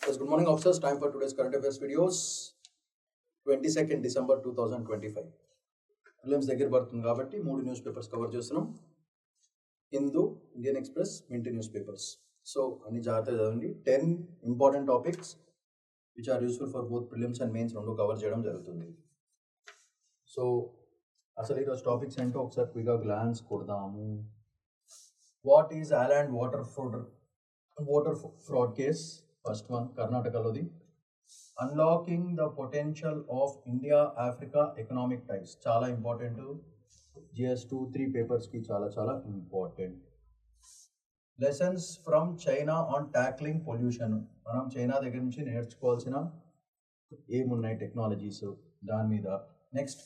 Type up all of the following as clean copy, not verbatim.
Yes, good morning, officers. Time for today's current affairs videos. 22nd December 2025. Prelims దగ్గర పడుతుంది కాబట్టి మూడు news papers cover చేస్తున్నాం. Hindu, Indian Express, Mint news papers. So అన్ని జాగ్రత్తగా చదవండి. 10 important topics which are useful for both prelims and mains రెండు cover చేయడం జరుగుతుంది. సో అసలు ఈరోజు టాపిక్స్ ఏంటో ఒకసారి క్విక్గా గ్లాన్స్ కొడదాము. What is island water fraud case? First one కర్ణాటకలోది. Unlocking the potential of India Africa economic ties, చాలా ఇంపార్టెంట్. జిఎస్ 2-3 పేపర్స్కి చాలా important. Lessons from China on tackling pollution, మనం చైనా దగ్గర నుంచి నేర్చుకోవాల్సిన ఏమున్నాయి టెక్నాలజీస్ దాని మీద. Next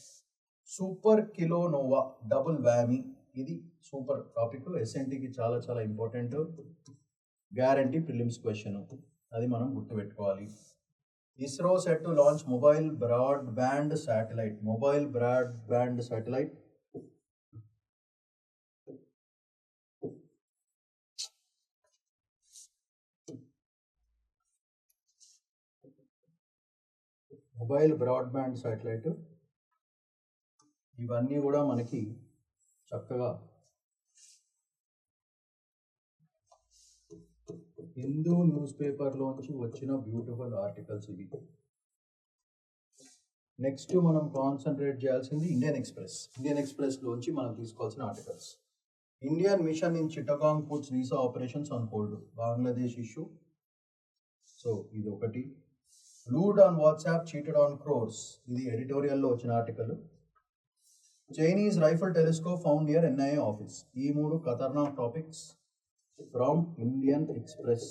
super kilonova double whammy, ఇది సూపర్ టాపిక్, ఎస్ఎన్టీకి చాలా ఇంపార్టెంట్. గ్యారంటీ ప్రిలిమ్స్ క్వశ్చన్, అది మనం గుర్తుపెట్టుకోవాలి. ISRO set to launch mobile broadband satellite. Mobile broadband satellite ఇవన్నీ కూడా మనకి చక్కగా హిందూ న్యూస్ పేపర్లోంచి వచ్చిన బ్యూటిఫుల్ ఆర్టికల్స్ ఇవి. నెక్స్ట్ మనం కాన్సన్ట్రేట్ చేయాల్సింది ఇండియన్ ఎక్స్ప్రెస్లోంచి మనం తీసుకోవాల్సిన articles. Indian mission in Chittagong puts visa operations on hold, Bangladesh issue. So ఇది ఒకటి. Lured on WhatsApp cheated on crores, ఇది ఎడిటోరియల్లో వచ్చిన article. Chinese rifle telescope found near NIA office, ఈ మూడు ఖతర్నాక్ టాపిక్స్ ఫ్రమ్ ఇండియన్ ఎక్స్ప్రెస్.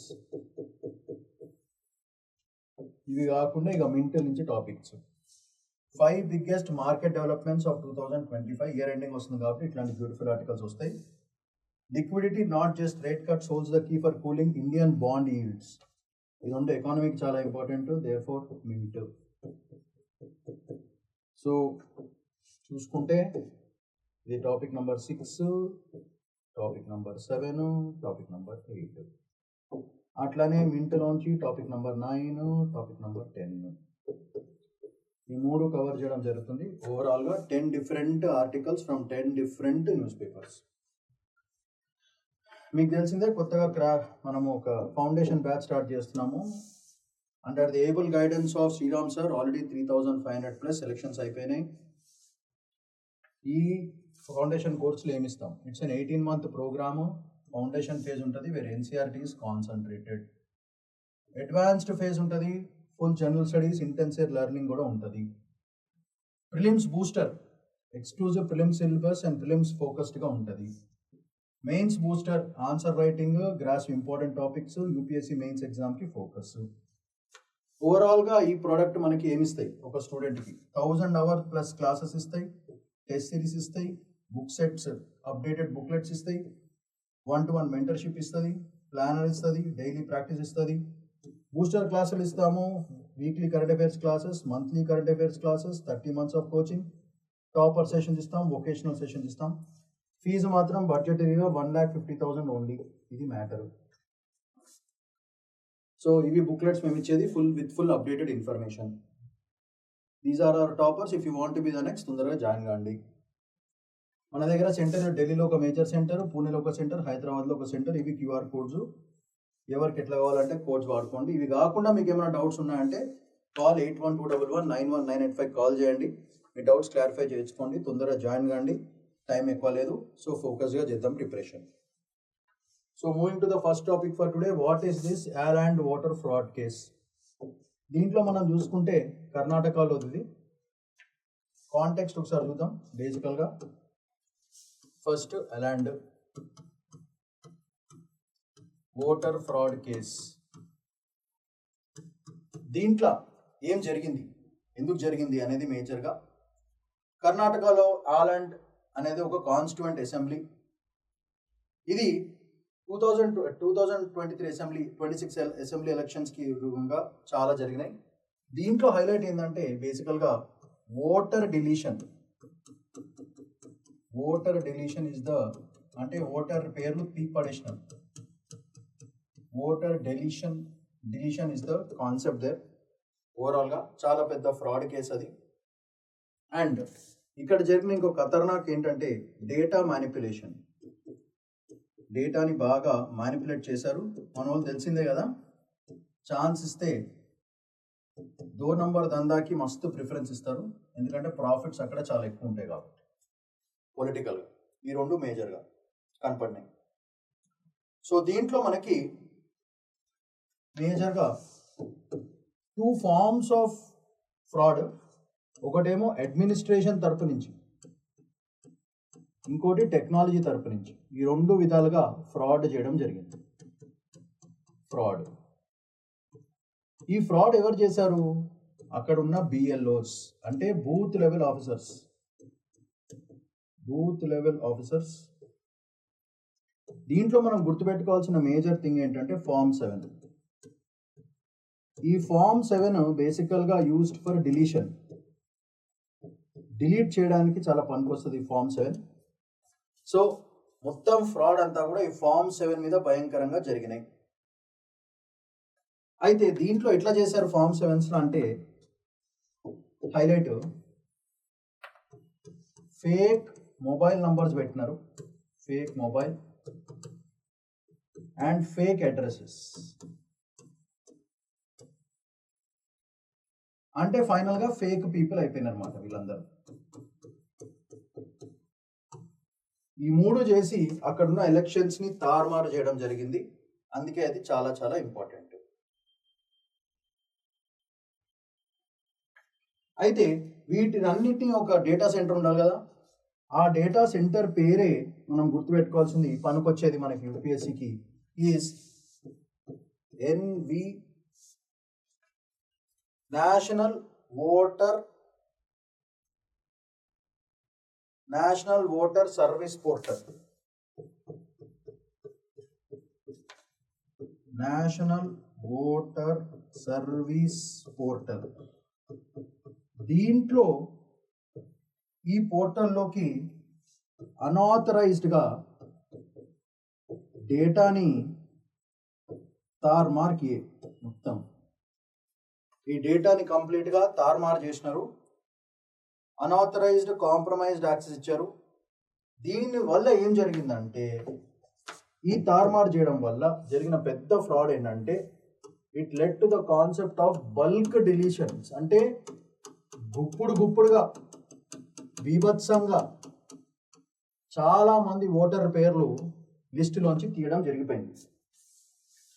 ఇవి కాకుండా ఇక మింట్ నుంచి topics. 5 biggest market developments of 2025, year ending వస్తుంది కాబట్టి ఇట్లాంటి బ్యూటిఫుల్ ఆర్టికల్స్ వస్తాయి. Liquidity not just rate cuts holds the key for cooling Indian bond yields, ఇది రెండు ఎకానమీకి చాలా important, there for Mint. So చూసుకుంటే ఇది topic number 6, topic number 7, topic number 8. అట్లానే మింట్లోంచి టాపిక్ నెంబర్ 9, టాపిక్ నెంబర్ 10, ఈ మూడు కవర్ చేయడం జరుగుతుంది. ఓవరాల్గా 10 different articles from 10 different news papers. మీకు తెలిసిందే కొత్తగా మనము ఒక ఫౌండేషన్ బ్యాచ్ స్టార్ట్ చేస్తున్నాము. Under the able guidance of Shriram sir already 3500+ selections అయిపోయినాయి. ఈ ఫౌండేషన్ కోర్సులు ఏమిస్తాం? It's an 18-month programme. Foundation phase ఉంటుంది, వేరే NCERT is concentrated. Advanced phase ఉంటుంది, full general studies, intensive learning కూడా ఉంటుంది. Prelims booster, exclusive prelims syllabus and prelims ఫోకస్డ్గా ఉంటుంది. Mains booster, answer writing, gross important topics, UPSC mains ఎగ్జామ్కి focus. ఓవరాల్గా ఈ ప్రోడక్ట్ మనకి ఏమిస్తాయి? ఒక స్టూడెంట్కి 1000 hours+ క్లాసెస్ ఇస్తాయి, టెస్ట్ సిరీస్ ఇస్తాయి, బుక్ సెట్స్, అప్డేటెడ్ బుక్లెట్స్ ఇస్తాయి, 1-to-1 మెంటర్షిప్ ఇస్తుంది, ప్లానర్ ఇస్తుంది, డైలీ ప్రాక్టీస్ ఇస్తుంది. బూస్టర్ క్లాసులు ఇస్తాము, weekly current affairs classes, monthly current affairs classes, 30 months of coaching, topper sessions ఇస్తాం, వొకేషనల్ సెషన్స్ ఇస్తాం. ఫీజు మాత్రం బడ్జెటరీగా 1,50,000 ఓన్లీ, ఇది మ్యాటర్. సో ఇవి బుక్లెట్స్ మేము ఇచ్చేది full updated information. These are our toppers. If you want to be the next, తొందరగా join కాండి. మన దగ్గర సెంటర్ ఢిల్లీలో ఒక మేజర్ సెంటర్, పూణేలో ఒక సెంటర్, హైదరాబాద్లో ఒక సెంటర్. ఇవి QR కోడ్స్, ఎవరికి ఎట్లా కావాలంటే కోడ్స్ వాడుకోండి. ఇవి కాకుండా మీకు ఏమైనా డౌట్స్ ఉన్నాయంటే కాల్ 8121191985 కాల్ చేయండి. మీ డౌట్స్ క్లారిఫై చేసుకోండి, తొందరగా జాయిన్ కాండి. టైం ఎక్కువ లేదు, సో ఫోకస్గా చేద్దాం preparation. So moving to the first topic for today, what is this island water fraud case? దీంట్లో మనం చూసుకుంటే కర్ణాటకలో ఇది. కాంటెక్స్ట్ ఒకసారి చూద్దాం బేసికల్గా. First island water fraud case. దీంట్లో ఏం జరిగింది, ఎందుకు జరిగింది అనేది మేజర్గా. కర్ణాటకలో ఐలాండ్ అనేది ఒక కాన్స్టిట్యూయెంట్ అసెంబ్లీ. ఇది 2023 అసెంబ్లీ 26 అసెంబ్లీ ఎలక్షన్స్కి రూపంగా చాలా జరిగినాయి. దీంట్లో హైలైట్ ఏంటంటే బేసికల్గా ఓటర్ డిలీషన్ ఇస్ ద, అంటే ఓటర్ పేర్లు పీక్ పడేసినారు. Voter deletion deletion is the concept there. ఓవరాల్గా చాలా పెద్ద ఫ్రాడ్ కేసు అది. అండ్ ఇక్కడ జరిగిన ఇంకో ఖతర్నాక్ ఏంటంటే డేటా మ్యానిపులేషన్. డేటాని బాగా మ్యానిపులేట్ చేశారు. మన వాళ్ళు తెలిసిందే కదా, ఛాన్స్ ఇస్తే 2 నంబర్ దందాకి మస్తు ప్రిఫరెన్స్ ఇస్తారు, ఎందుకంటే ప్రాఫిట్స్ అక్కడ చాలా ఎక్కువ ఉంటాయి కాబట్టి. పొలిటికల్గా ఈ రెండు మేజర్గా కనపడినాయి. సో దీంట్లో మనకి మేజర్గా 2 ఫార్మ్స్ ఆఫ్ ఫ్రాడ్. ఒకటేమో అడ్మినిస్ట్రేషన్ తరపు నుంచి, ఇంకోటి టెక్నాలజీ తరపు నుంచి. ఈ 2 విధాలుగా ఫ్రాడ్ చేయడం జరిగింది. ఫ్రాడ్, ఈ ఫ్రాడ్ ఎవరు చేశారు? అక్కడ ఉన్న BLOs అంటే booth level officers. Booth level officers. దీంట్లో మనం గుర్తుపెట్టుకోవాల్సిన మేజర్ థింగ్ ఏంటంటే ఫార్మ్ 7. ఈ ఫార్మ్ 7 బేసికల్గా యూస్డ్ ఫర్ డిలీషన్. డిలీట్ చేయడానికి చాలా పనికొస్తుంది ఈ ఫార్మ్ 7. సో మొత్తం ఫ్రాడ్ అంతా కూడా ఈ ఫార్మ్ 7 మీద భయంకరంగా జరిగినాయి. అయితే దీంట్లో ఎట్లా చేశారు ఫార్మ్ 7 అంటే హైలైట్ ఫేక్ మొబైల్ నంబర్స్ పెట్టినారు, fake mobile and fake addresses. అంటే ఫైనల్గా ఫేక్ పీపుల్ అయిపోయినారు అన్నమాట వీళ్ళందరూ. ఈ 3 చేసి అక్కడున్న ఎలక్షన్స్ని తారుమారు చేయడం జరిగింది. అందుకే అది చాలా చాలా ఇంపార్టెంట్. అయితే వీటినన్నిటినీ ఒక డేటా సెంటర్ ఉండాలి కదా, ఆ డేటా సెంటర్ పేరే మనం గుర్తుపెట్టుకోవాల్సింది, పనికొచ్చేది మనకి యూపీఎస్సికి, is NV national voter service portal. National voter service portal. దీంట్లో ఈ పోర్టల్లోకి అనాథరైజ్డ్గా డేటాని తారుమారు మొత్తం ఈ డేటాని కంప్లీట్గా తారుమారు చేసినారు. అనాథరైజ్డ్ కాంప్రమైజ్డ్ యాక్సెస్ ఇచ్చారు. దీని వల్ల ఏం జరిగిందంటే, ఈ తారుమారు చేయడం వల్ల జరిగిన పెద్ద ఫ్రాడ్ ఏంటంటే it led to the concept of bulk deletions. అంటే గుప్పుడుగా బీభత్సంగా చాలా మంది ఓటర్ పేర్లు లిస్టులోంచి తీయడం జరిగిపోయింది.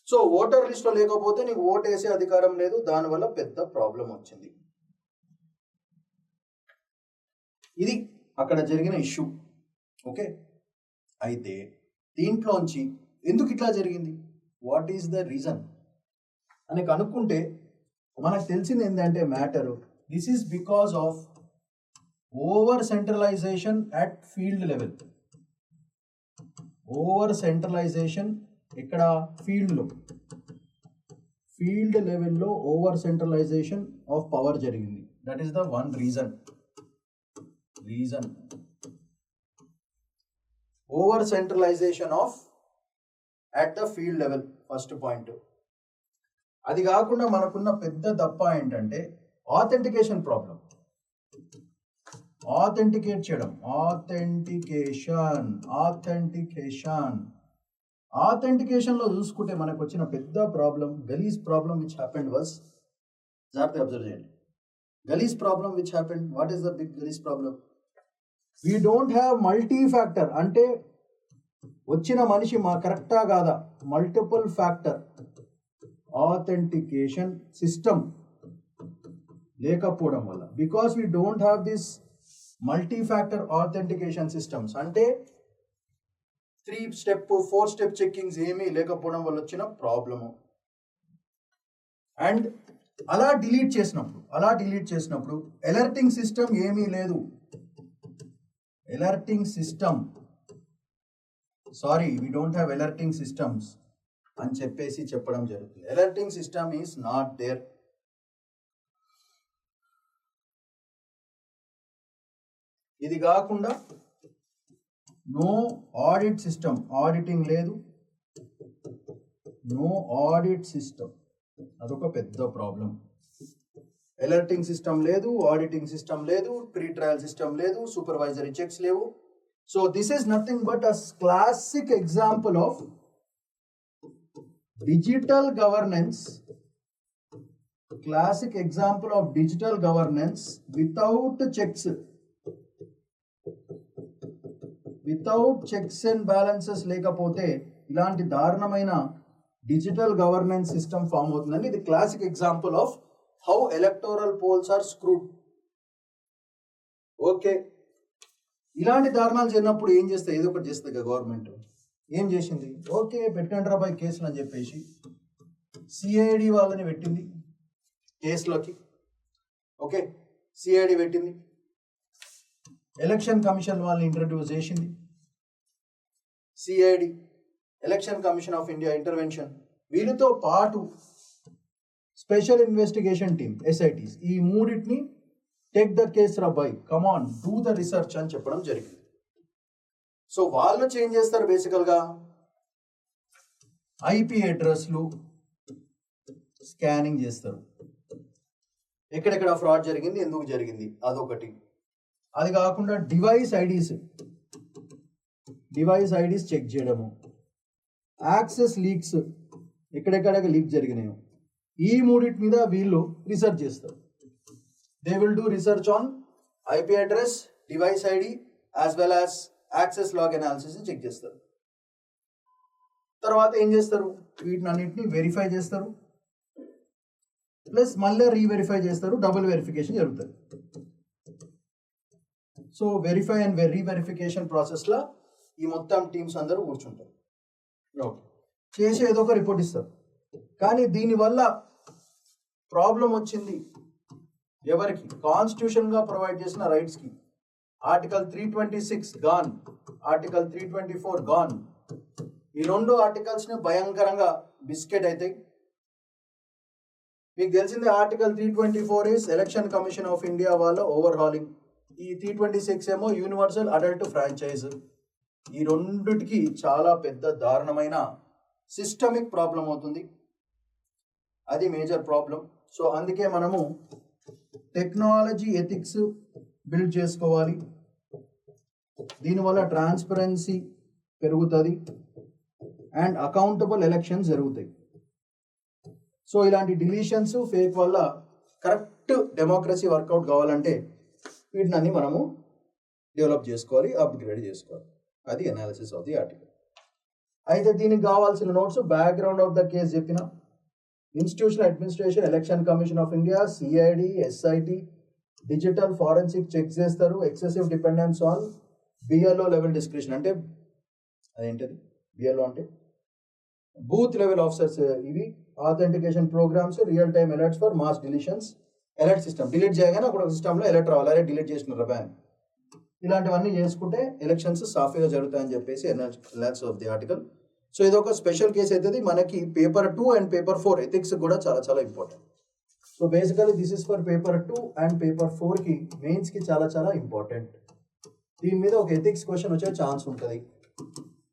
సో ఓటర్ లిస్టులో లేకపోతే నీకు ఓటు వేసే అధికారం లేదు, దానివల్ల పెద్ద ప్రాబ్లం వచ్చింది. ఇది అక్కడ జరిగిన ఇష్యూ. ఓకే, అయితే దీంట్లోంచి ఎందుకు ఇట్లా జరిగింది, వాట్ ఈస్ ద రీజన్ అని కనుక్కుంటే మనకు తెలిసింది ఏంటంటే matter, this is because of over centralisation at field level. Over centralisation ఇక్కడ ఫీల్డ్ లెవెల్లో ఓవర్ సెంట్రలైజేషన్ ఆఫ్ పవర్ జరిగింది. That is the one reason. Over centralisation of at the field level, first point. అది కాకుండా మనకున్న పెద్ద దప్ప ఏంటంటే authentication problem. Authenticate చేయడం, ఆథెంటికేషన్లో చూసుకుంటే మనకు వచ్చిన పెద్ద ప్రాబ్లం, గలీజ్ ప్రాబ్లం విచ్ హ్యాపెండ్ వాస్, జాగ్రత్తగా అబ్జర్వ్ చేయండి. గలీజ్ problem which happened, what is the big గలీజ్ problem? We don't have multi factor. అంటే వచ్చిన మనిషి మా కరెక్టా కాదా, మల్టిపుల్ ఫ్యాక్టర్ ఆథెంటికేషన్ సిస్టమ్ లేకపోవడం వల్ల, because we don't have this multi factor authentication systems, అంటే 3 స్టెప్ 4 స్టెప్ చెక్కింగ్స్ ఏమీ లేకపోవడం వల్ల వచ్చిన ప్రాబ్లము. అండ్ అలా డిలీట్ చేసినప్పుడు అలర్టింగ్ సిస్టమ్ ఏమీ లేదు. We don't have alerting systems అని చెప్పడం జరుగుతుంది. Alerting system is not there. ఇది కాకుండా నో ఆడిట్ సిస్టమ్, ఆడిటింగ్ లేదు. నో ఆడిట్ సిస్టమ్, అదొక పెద్ద ప్రాబ్లం. అలర్టింగ్ సిస్టమ్ లేదు, ఆడిటింగ్ సిస్టమ్ లేదు, ప్రీ ట్రయల్ సిస్టమ్ లేదు, సూపర్వైజరీ చెక్స్ లేవు. So this is nothing but a classic example of digital governance, classic example of digital governance without checks, without checks and balances లేకపోతే ఇలాంటి దారుణమైన digital governance system form అవుతుందండి. ఇది classic example of how electoral polls are screwed. Okay, ఇలాంటి దారుణాలు చేరినప్పుడు ఏం చేస్తాయి? ఏదో ఒకటి చేస్తుంది కదా గవర్నమెంట్. ఏం చేసింది? ఓకే, పెట్టండి రాబాయ్ కేసులు అని చెప్పేసి సిఐడి వాళ్ళని పెట్టింది కేసులోకి. ఓకే, సిఐడి పెట్టింది. ఎలక్షన్ కమిషన్ వాళ్ళని ఇంట్రడ్యూస్ చేసింది CID, election commission of India intervention. వీళ్ళతో పాటు స్పెషల్ ఇన్వెస్టిగేషన్ టీమ్ ఎస్ఐటీస్, ఈ మూడింటిని టేక్ ద కేస్ రాబాయ్, కమాన్ డూ ద రీసెర్చ్ అని చెప్పడం జరిగింది. సో వాళ్ళు చేంజ్ చేస్తారు బేసికల్గా ఐపీ అడ్రస్లు స్కానింగ్ చేస్తారు, ఎక్కడెక్కడ ఫ్రాడ్ జరిగింది, ఎందుకు జరిగింది అదొకటి. అది కాకుండా డివైస్ ఐడీస్ చెక్ చేయడము, యాక్సెస్ లీక్స్ ఎక్కడెక్కడ లీక్ జరిగినాయో, ఈ మూడింటి మీద వీళ్ళు రీసెర్చ్ చేస్తారు. They will do research on IP address, device ID as well as access log analysis check చేస్తారు. తర్వాత ఏం చేస్తారు? వీటిని అన్నింటినీ వెరిఫై చేస్తారు, ప్లస్ మళ్ళీ రీవెరిఫై చేస్తారు, డబుల్ వెరిఫికేషన్ జరుగుతుంది. సో వెరిఫై అండ్ రీవెరిఫికేషన్ ప్రాసెస్లో ఈ మొత్తం టీమ్స్ అందరూ కూర్చుంటారు. ఓకే, చేసి ఏదో ఒక రిపోర్ట్ ఇస్తారు. కానీ దీనివల్ల ప్రాబ్లం వచ్చింది ఎవరికి? కాన్స్టిట్యూషన్గా ప్రొవైడ్ చేసిన రైట్స్కి. Article 326 gone, article 324 gone. ఈ రెండు ఆర్టికల్స్ని భయంకరంగా బిస్కెట్ అవుతాయి. మీకు తెలిసిందే article 324 is election commission of India వాళ్ళ ఓవర్హాలింగ్. ఈ 326 ఏమో యూనివర్సల్ అడల్ట్ ఫ్రాంచైజ్. ఈ రెండిటికి చాలా పెద్ద దారుణమైన సిస్టమిక్ ప్రాబ్లం అవుతుంది, అది మేజర్ ప్రాబ్లం. సో అందుకే మనము టెక్నాలజీ ఎథిక్స్ బిల్డ్ చేసుకోవాలి. దీనివల్ల ట్రాన్స్పరెన్సీ పెరుగుతుంది అండ్ అకౌంటబుల్ ఎలక్షన్స్ జరుగుతాయి. సో ఇలాంటి డిలీషన్స్ ఫేక్ వల్ల కరెక్ట్ డెమోక్రసీ వర్కౌట్ కావాలంటే వీటిని మనము డెవలప్ చేసుకోవాలి, అప్గ్రేడ్ చేసుకోవాలి. అది అనాలిసిస్ ఆఫ్ ది ఆర్టికల్. అయితే దీనికి కావాల్సిన notes background of the case చెప్పిన, institutional administration, election commission of India, CID, SIT, digital forensic check చేస్తారు, excessive dependence on BLO level description. అంటే అదేంటది బిఎల్ఓ అంటే బూత్ లెవెల్ ఆఫీసర్స్. ఇవి authentication programmes, real time alerts for mass deletions, alert system. Delete చేయగానే అక్కడ ఒక సిస్టంలో alert రావాలి, అరే డిలీట్ చేసినారు బ్యాన్. ఇలాంటివన్నీ చేసుకుంటే ఎలక్షన్స్ సాఫీగా జరుగుతాయని చెప్పేసి analysis of the article. So ఇది ఒక స్పెషల్ కేసు అవుతుంది మనకి. పేపర్ 2 అండ్ పేపర్ 4 ఎథిక్స్ కూడా చాలా చాలా important. So basically this is for paper 2 and paper 4కి మెయిన్స్కి చాలా చాలా ఇంపార్టెంట్. దీని మీద ఒక ఎథిక్స్ క్వశ్చన్ వచ్చే ఛాన్స్ ఉంటుంది.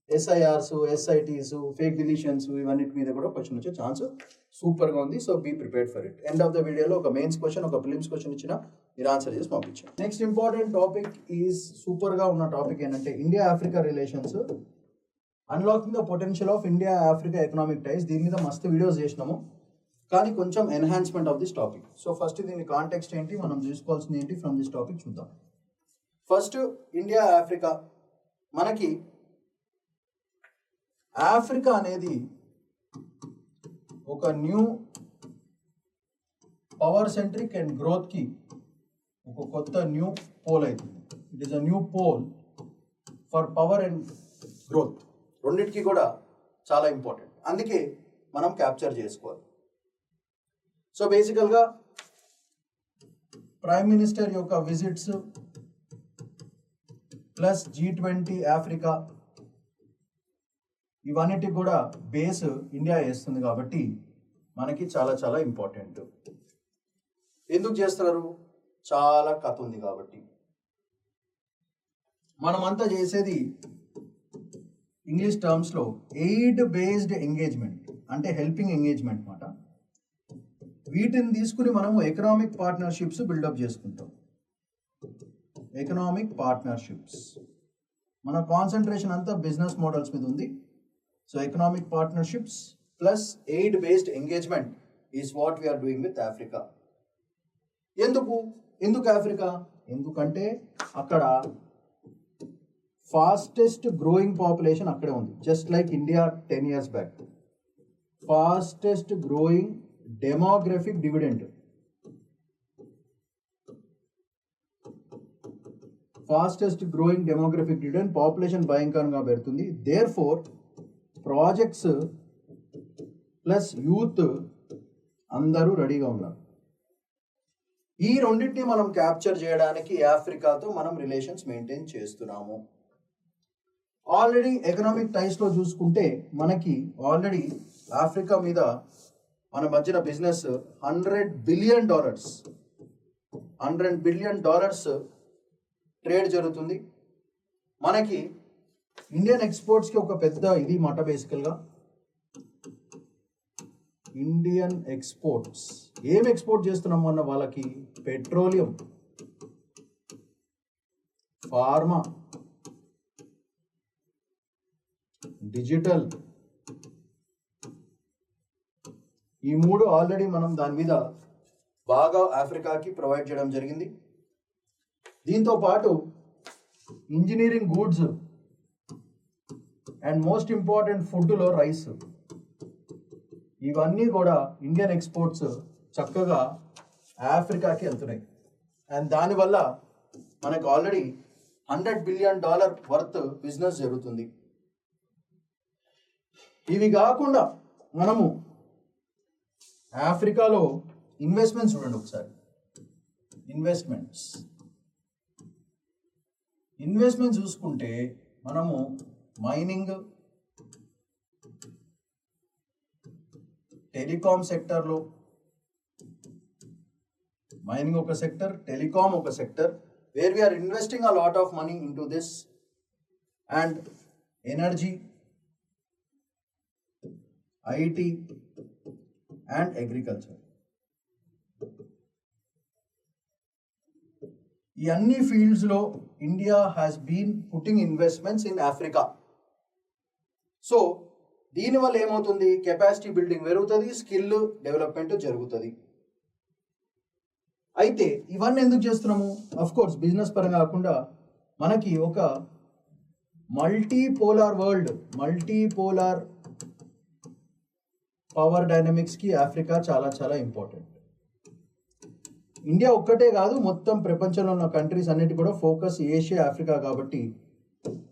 ఎస్ఐఆర్స్, ఎస్ఐటీస్, ఫేక్ డిలీషన్స్, ఇవన్నిటి మీద కూడా క్వశ్చన్ వచ్చే ఛాన్స్ సూపర్గా ఉంది. So be prepared for it. End of the వీడియోలో ఒక మెయిన్స్ క్వశ్చన్, ఒక ప్రిలిమ్స్ క్వశ్చన్ ఇచ్చిన మీరు ఆన్సర్ చేసి పంపించాను. నెక్స్ట్ ఇంపార్టెంట్ టాపిక్ ఈజ్ సూపర్గా ఉన్న టాపిక్ ఏంటంటే India Africa relations, unlocking the potential of India Africa economic ties. దీని మీద మస్తు వీడియోస్ చేసినాము, కానీ కొంచెం enhancement of this topic. So first దీని కాంటెక్స్ట్ ఏంటి, మనం చూసుకోవాల్సింది ఏంటి ఫ్రమ్ దిస్ టాపిక్ చూద్దాం. First India Africa. మనకి ఆఫ్రికా అనేది ఒక న్యూ పవర్ సెంట్రిక్ అండ్ గ్రోత్కి ఒక కొత్త న్యూ పోల్ అవుతుంది. It is a new pole for power and growth. రెండింటికి కూడా చాలా ఇంపార్టెంట్, అందుకే మనం క్యాప్చర్ చేసుకోవాలి. సో బేసికల్గా ప్రైమ్ మినిస్టర్ యొక్క విజిట్స్ ప్లస్ G20 ఆఫ్రికా, ఇవన్నిటికి కూడా బేస్ ఇండియా వేస్తుంది కాబట్టి మనకి చాలా చాలా ఇంపార్టెంట్. ఎందుకు చేస్తున్నారు? చాలా కథ ఉంది కాబట్టి. మనమంతా చేసేది ఇంగ్లీష్ టర్మ్స్లో ఎయిడ్ బేస్డ్ ఎంగేజ్మెంట్, అంటే హెల్పింగ్ ఎంగేజ్మెంట్ మాట. వీటిని తీసుకుని మనము ఎకనామిక్ పార్ట్నర్షిప్స్ బిల్డప్ చేసుకుంటాం. ఎకనామిక్ పార్ట్నర్షిప్స్ మన కాన్సన్ట్రేషన్ అంతా బిజినెస్ మోడల్స్ మీద ఉంది. So economic partnerships plus aid based engagement is what we're doing with Africa. ఎందుకు ఆఫ్రికా? ఎందుకంటే అక్కడ ఫాస్టెస్ట్ గ్రోయింగ్ పాపులేషన్ అక్కడే ఉంది. Just like India 10 years back. Fastest growing demographic dividend, population భయంకరంగా పెడుతుంది. There for projects plus youth అందరూ రెడీగా ఉన్నారు. ఈ రెండింటిని మనం క్యాప్చర్ చేయడానికి ఆఫ్రికాతో మనం రిలేషన్స్ మెయింటైన్ చేస్తున్నాము. ఆల్రెడీ ఎకనామిక్ టైస్లో చూసుకుంటే మనకి ఆల్రెడీ ఆఫ్రికా మీద మన మధ్యన బిజినెస్ $100 billion ట్రేడ్ జరుగుతుంది. మనకి ఇండియన్ ఎక్స్పోర్ట్స్కి ఒక పెద్ద ఇది మాట. బేసికల్గా ఇండియన్ ఎక్స్పోర్ట్స్ ఏం ఎక్స్పోర్ట్ చేస్తున్నాము అన్న వాళ్ళకి పెట్రోలియం, ఫార్మా, డిజిటల్, ఈ మూడు ఆల్రెడీ మనం దాని మీద బాగా ఆఫ్రికాకి ప్రొవైడ్ చేయడం జరిగింది. దీంతో పాటు engineering goods and most important ఫుడ్లో రైస్, ఇవన్నీ కూడా ఇండియన్ ఎక్స్పోర్ట్స్ చక్కగా ఆఫ్రికాకి వెళ్తున్నాయి. అండ్ దానివల్ల మనకు ఆల్రెడీ $100 billion వర్త్ బిజినెస్ జరుగుతుంది. ఇవి కాకుండా మనము ఆఫ్రికాలో ఇన్వెస్ట్మెంట్స్ చూడండి ఒకసారి. ఇన్వెస్ట్మెంట్ చూసుకుంటే మనము మైనింగ్, టెలికామ్ సెక్టర్లో, మైనింగ్ ఒక సెక్టర్, టెలికామ్ ఒక sector, where we're investing a lot of money into this, and energy, IT and agriculture. ఈ అన్ని ఫీల్డ్స్లో India has been putting investments in Africa. So దీనివల్ల ఏమవుతుంది? కెపాసిటీ బిల్డింగ్ పెరుగుతుంది, skill development జరుగుతుంది. అయితే ఇవన్నీ ఎందుకు చేస్తున్నాము? అఫ్ కోర్స్ బిజినెస్ పరంగా కాకుండా మనకి ఒక మల్టీపోలార్ వరల్డ్, మల్టీపోలార్ పవర్ డైనమిక్స్కి ఆఫ్రికా చాలా చాలా ఇంపార్టెంట్. ఇండియా ఒక్కటే కాదు, మొత్తం ప్రపంచంలో ఉన్న కంట్రీస్ అన్నిటి కూడా ఫోకస్ ఏషియా, ఆఫ్రికా. కాబట్టి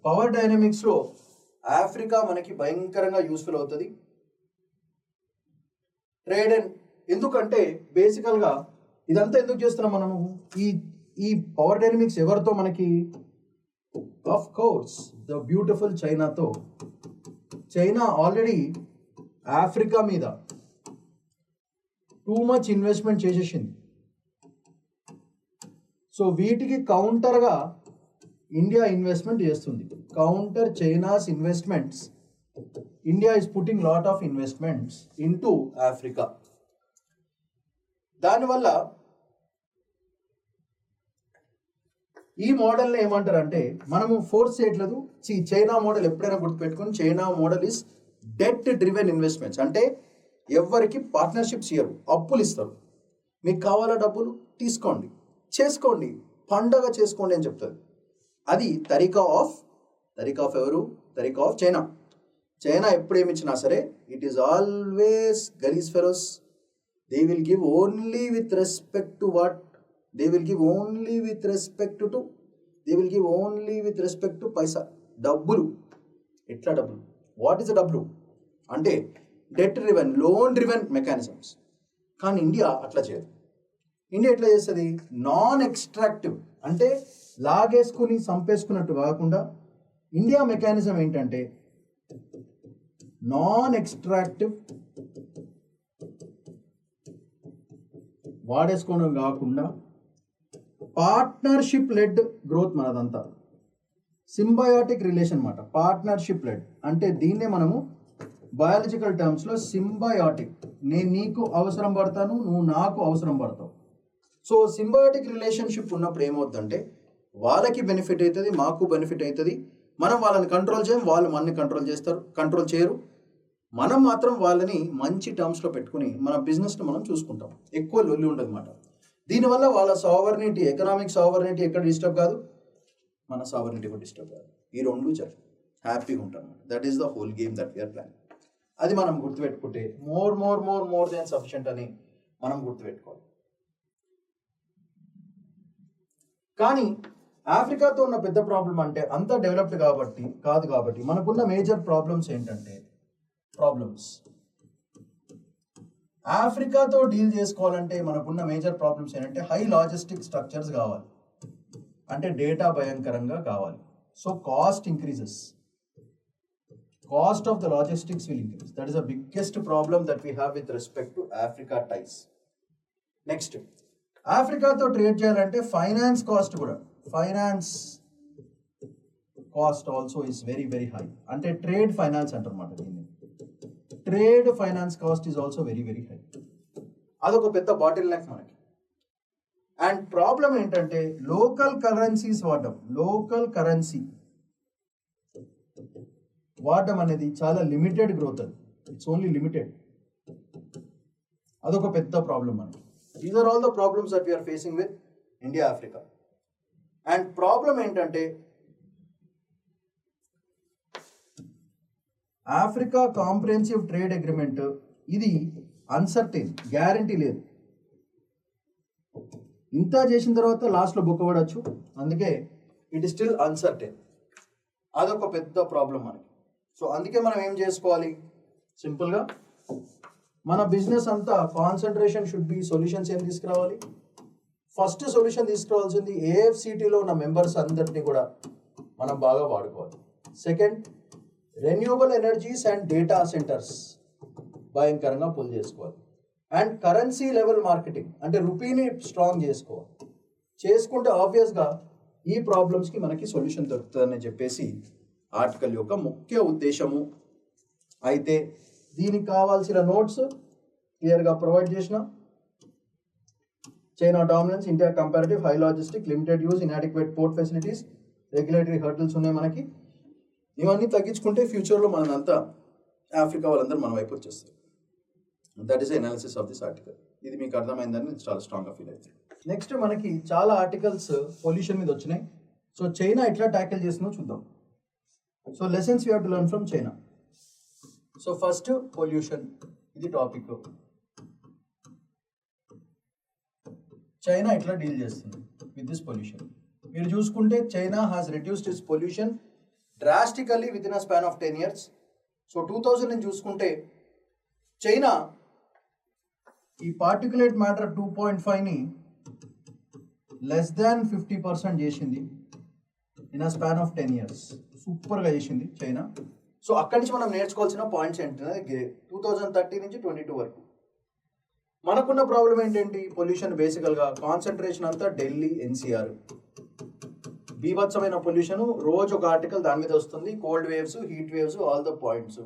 పవర్ డైనమిక్స్లో ఆఫ్రికా మనకి భయంకరంగా యూస్ఫుల్ అవుతుంది. ట్రేడ్ అండ్ ఎందుకంటే బేసికల్గా ఇదంతా ఎందుకు చేస్తున్నాం మనము? ఈ పవర్ డైనమిక్స్ ఎవరితో మనకి? ఆఫ్ కోర్స్ ద బ్యూటిఫుల్ చైనాతో. చైనా ఆల్రెడీ ఆఫ్రికా మీద టూ మచ్ ఇన్వెస్ట్మెంట్ చేసేసింది. సో వీటికి కౌంటర్గా ఇండియా ఇన్వెస్ట్మెంట్ చేస్తుంది. Counter China's investments, India is putting lot of investments in to Africa. దానివల్ల ఈ మోడల్ని ఏమంటారంటే మనము ఫోర్స్ చేయట్లేదు. చైనా మోడల్ ఎప్పుడైనా గుర్తుపెట్టుకుని, China model is debt driven investments. అంటే ఎవరికి పార్ట్నర్షిప్స్ ఇయ్యరు, అప్పులు ఇస్తారు. మీకు కావాలా డబ్బులు తీసుకోండి, చేసుకోండి, పండగ చేసుకోండి అని చెప్తుంది. అది తరీకా ఆఫ్ ఎవరు? తరీకా ఆఫ్ చైనా. చైనా ఎప్పుడు ఏమి ఇచ్చినా సరే ఇట్ ఈస్ ఆల్వేస్ గలీజ్ fellows. They will give only with respect to what? They will give only with respect to పైసా, డబ్బులు. ఎట్లా డబ్బులు? వాట్ ఈస్ ద డబ్బులు అంటే debt driven, loan driven mechanisms. కానీ ఇండియా అట్లా చేయదు. ఇండియా ఎట్లా చేస్తుంది? నాన్ ఎక్స్ట్రాక్టివ్, అంటే లాగేసుకుని చంపేసుకున్నట్టు కాకుండా ఇండియా మెకానిజం ఏంటంటే నాన్ ఎక్స్ట్రాక్టివ్, వాడేసుకోవడం కాకుండా పార్ట్నర్షిప్ లెడ్ గ్రోత్. మనదంతా సింబయాటిక్ రిలేషన్ అన్నమాట. పార్ట్నర్షిప్ లెడ్ అంటే దీన్నే మనము బయాలజికల్ టర్మ్స్లో సింబయాటిక్. నేను నీకు అవసరం పడతాను, నువ్వు నాకు అవసరం పడతావు. సో సింబయాటిక్ రిలేషన్షిప్ ఉన్నప్పుడు ఏమవుతుందంటే వాళ్ళకి బెనిఫిట్ అవుతుంది, మాకు బెనిఫిట్ అవుతుంది. మనం వాళ్ళని కంట్రోల్ చేయం, వాళ్ళు మనని కంట్రోల్ చేయరు. మనం మాత్రం వాళ్ళని మంచి టర్మ్స్లో పెట్టుకుని మన బిజినెస్ని మనం చూసుకుంటాం. ఎక్కువ లొల్లి ఉండదు అన్నమాట. దీనివల్ల వాళ్ళ సావర్నిటీ, ఎకనామిక్ సావర్నిటీ ఎక్కడ డిస్టర్బ్ కాదు, మన సావర్నిటీ కూడా డిస్టర్బ్ కాదు. ఈ రెండు జరుగుతాయి, హ్యాపీగా ఉంటాం. That is the whole game that we're plan. అది మనం గుర్తుపెట్టుకుంటే మోర్ దాన్ సఫిషియంట్ అని మనం గుర్తుపెట్టుకోవాలి. కానీ ఆఫ్రికాతో ఉన్న పెద్ద ప్రాబ్లం అంటే అంతా డెవలప్డ్ కాదు కాబట్టి మనకున్న మేజర్ ప్రాబ్లమ్స్ ఏంటంటే ఆఫ్రికాతో డీల్ చేసుకోవాలంటే మనకున్న మేజర్ ప్రాబ్లమ్స్ ఏంటంటే హై లాజిస్టిక్ స్ట్రక్చర్స్ కావాలి, అంటే డేటా భయంకరంగా కావాలి. So cost increases, cost of the logistics will increase. That is the biggest problem that we have with respect to Africa ties. Next, ఆఫ్రికాతో trade చేయాలంటే finance cost also is very very high. అంటే trade finance అంటారన్నమాట దీన్ని. Trade finance cost is also very very high. అదొక పెద్ద bottleneck మనకి. And problem ఏంటంటే local currency వాడడం అనేది చాలా లిమిటెడ్ గ్రోత్, అది ఇట్స్ ఓన్లీ లిమిటెడ్. అదొక పెద్ద ప్రాబ్లం మనకి. These are all the problems that we're facing with India Africa. And problem ఏంటంటే ఆఫ్రికా కాంప్రిహెన్సివ్ ట్రేడ్ అగ్రిమెంట్ ఇది అన్సర్టైన్, గ్యారంటీ లేదు. ఇంత చేసిన తర్వాత లాస్ట్లో బొక్కబడచ్చు, అందుకే ఇట్ ఈస్ స్టిల్ అన్సర్టైన్. అదొక పెద్ద ప్రాబ్లం మనకి. సో అందుకే మనం ఏం చేసుకోవాలి, సింపుల్గా మన బిజినెస్ అంతా కాన్సన్ట్రేషన్ షుడ్ బి సొల్యూషన్స్ ఏం తీసుకురావాలి. ఫస్ట్ సొల్యూషన్ తీసుకురావాల్సింది ఏఎఫ్సిటీలో ఉన్న మెంబర్స్ అందరినీ కూడా మనం బాగా వాడుకోవాలి. Second, renewable energies and data centres భయంకరంగా పుల్ చేసుకోవాలి. అండ్ కరెన్సీ లెవెల్ మార్కెటింగ్, అంటే రూపీని స్ట్రాంగ్ చేసుకోవాలి. చేసుకుంటే ఆబ్వియస్గా ఈ ప్రాబ్లమ్స్కి మనకి సొల్యూషన్ దొరుకుతుందని చెప్పేసి ఆర్టికల్ యొక్క ముఖ్య ఉద్దేశము. అయితే దీనికి కావాల్సిన నోట్స్ క్లియర్గా ప్రొవైడ్ చేసిన. China dominance, India comparative, high logistic, limited use, inadequate port facilities, regulatory hurdles ఉన్నాయి మనకి. ఇవన్నీ తగ్గించుకుంటే ఫ్యూచర్లో మనంతా ఆఫ్రికా వాళ్ళందరూ మన వైపు వచ్చేస్తారు. That is analysis of this article. ఇది మీకు అర్థమైందని చాలా స్ట్రాంగ్గా ఫీల్ అవుతుంది. నెక్స్ట్ మనకి చాలా ఆర్టికల్స్ పొల్యూషన్ మీద వచ్చినాయి. సో చైనా ఎట్లా ట్యాకిల్ చేసిందో చూద్దాం. So lessons you have to learn from China. So first pollution, ఇది టాపిక్. చైనా ఎట్లా డీల్ చేస్తుంది విత్ దిస్ పొల్యూషన్. మీరు చూసుకుంటే China has reduced it's pollution drastically with in a span of 10 years. So 2000 నుంచి చూసుకుంటే China ఈ particulate matter 2.5ని less than 50% చేసింది in a span of 10 years. సూపర్గా చేసింది చైనా. సో అక్కడి నుంచి మనం నేర్చుకోవాల్సిన పాయింట్స్ ఏంటంటే 2030 నుంచి 22 వరకు మనకున్న ప్రాబ్లం ఏంటంటే పొల్యూషన్ బేసికల్గా కాన్సన్ట్రేషన్ అంతా ఢిల్లీ ఎన్సీఆర్. బీభత్సమైన పొల్యూషన్, రోజు ఒక ఆర్టికల్ దాని మీద వస్తుంది. Cold waves, heat waves, all the points.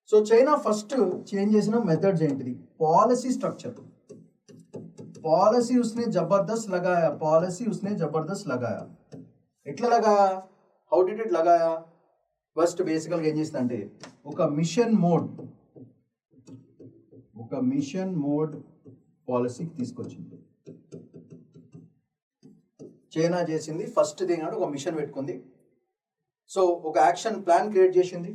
So China first change చేసిన మెథడ్స్ ఏంటిది, పాలసీ స్ట్రక్చర్. పాలసీ ఉస్నే జబర్దస్త్ లగాయా. ఎట్లా లగాయా, హౌ డిడ్ ఇట్ లగాయా? ఫస్ట్ బేసికల్గా ఏం చేసిందంటే ఒక మిషన్ మోడ్ పాలసీ తీసుకొచ్చింది. చైనా చేసింది ఫస్ట్ థింగ్ అంటే ఒక మిషన్ పెట్టుకుంది. సో ఒక యాక్షన్ ప్లాన్ క్రియేట్ చేసింది.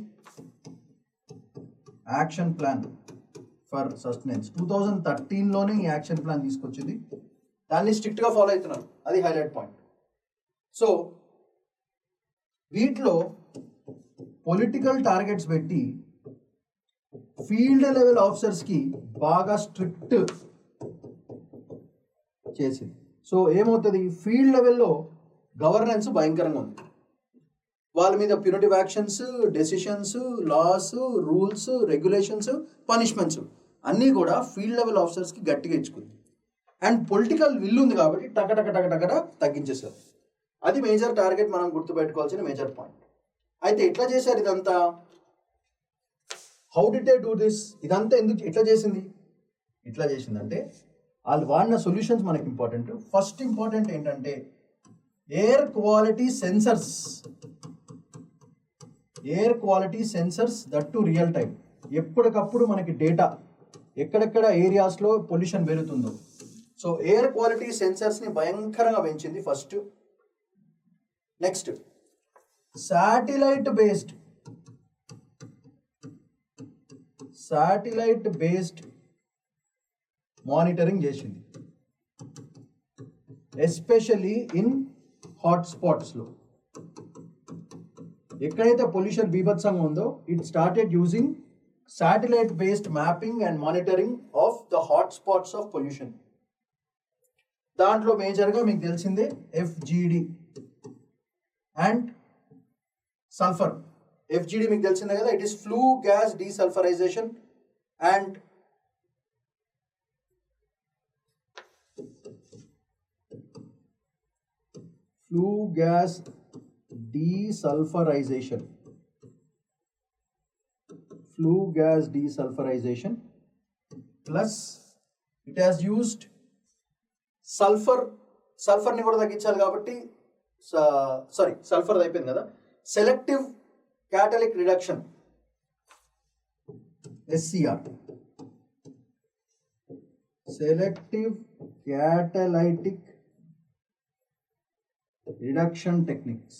యాక్షన్ ప్లాన్ ఫర్ సస్టెనెన్స్ 2013లోనే ఈ యాక్షన్ ప్లాన్ తీసుకొచ్చింది. దాన్ని స్ట్రిక్ట్గా ఫాలో అవుతున్నారు, అది హైలైట్ పాయింట్. సో వీటిలో పొలిటికల్ టార్గెట్స్ పెట్టి ఫీల్డ్ లెవెల్ ఆఫీసర్స్కి బాగా స్ట్రిక్ట్ చేసింది. సో ఏమవుతుంది, ఫీల్డ్ లెవెల్లో గవర్నెన్స్ భయంకరంగా ఉంది. వాళ్ళ మీద punitive actions, decisions, laws, rules, regulations, punishments అన్నీ కూడా ఫీల్డ్ లెవెల్ ఆఫీసర్స్కి గట్టిగా ఇచ్చుకుంది. అండ్ పొలిటికల్ విల్ ఉంది కాబట్టి టక తగ్గించేస్తారు. అది మేజర్ టార్గెట్, మనం గుర్తుపెట్టుకోవాల్సిన మేజర్ పాయింట్. అయితే ఎట్లా చేశారు ఇదంతా, how did they do this? ఇదంతా ఎందుకు ఇట్లా చేసిందంటే వాళ్ళు వాడిన సొల్యూషన్స్ మనకి ఇంపార్టెంట్. ఫస్ట్ ఇంపార్టెంట్ ఏంటంటే air quality sensors that to real time. ఎప్పటికప్పుడు మనకి డేటా ఎక్కడెక్కడ ఏరియాస్లో పొల్యూషన్ పెరుగుతుందో. సో ఎయిర్ క్వాలిటీ సెన్సర్స్ని భయంకరంగా పెంచింది first. Next satellite based monitoring చేసింది, ఎస్పెషల్లీ ఇన్ హాట్స్పాట్స్లో. ఎక్కడైతే పొల్యూషన్ బీభత్సంగా ఉందో it started using satellite based mapping and monitoring of the hotspots of pollution. దాంట్లో మేజర్గా మీకు తెలిసిందే FGD అండ్ సల్ఫర్. FGD మీకు తెలిసిందే కదా, it is flu gas desulphurisation and flue gas desulfurization plus it has used sulfur ని కూడా తగ్గించాలి కాబట్టి సల్ఫర్ అయిపోయింది కదా, selective క్యాటలిక్ reduction SCR, selective catalytic reduction techniques.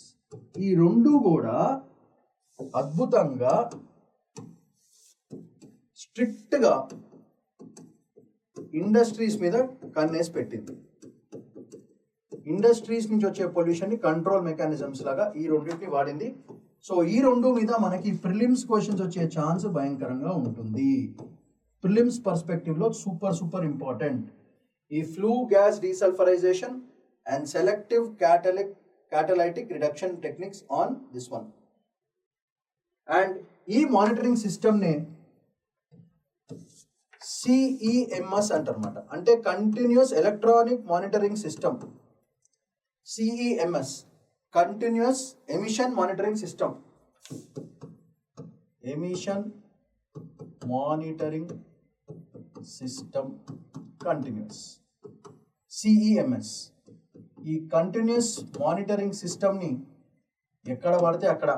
ఈ రెండు కూడా అద్భుతంగా స్ట్రిక్ట్గా ఇండస్ట్రీస్ మీద కన్నేసి పెట్టింది. ఇండస్ట్రీస్ నుంచి వచ్చే పొల్యూషన్ని కంట్రోల్ మెకానిజమ్స్ లాగా ఈ రెండింటిని వాడింది. సో ఈ రెండు మీద మనకి ప్రిలిమ్స్ క్వశ్చన్స్ వచ్చే ఛాన్స్ భయంకరంగా ఉంటుంది. ప్రిలిమ్స్ పర్స్పెక్టివ్లో సూపర్ ఇంపార్టెంట్ ఈ flu gas desulphurisation and selective catalytic reduction techniques on this one. And ఈ మానిటరింగ్ సిస్టమ్నే CEMS అంటారన్నమాట, అంటే continuous electronic monitoring system. CEMS continuous emission monitoring system, continuous CEMS. ఈ continuous monitoring సిస్టమ్ని ఎక్కడ పడితే అక్కడ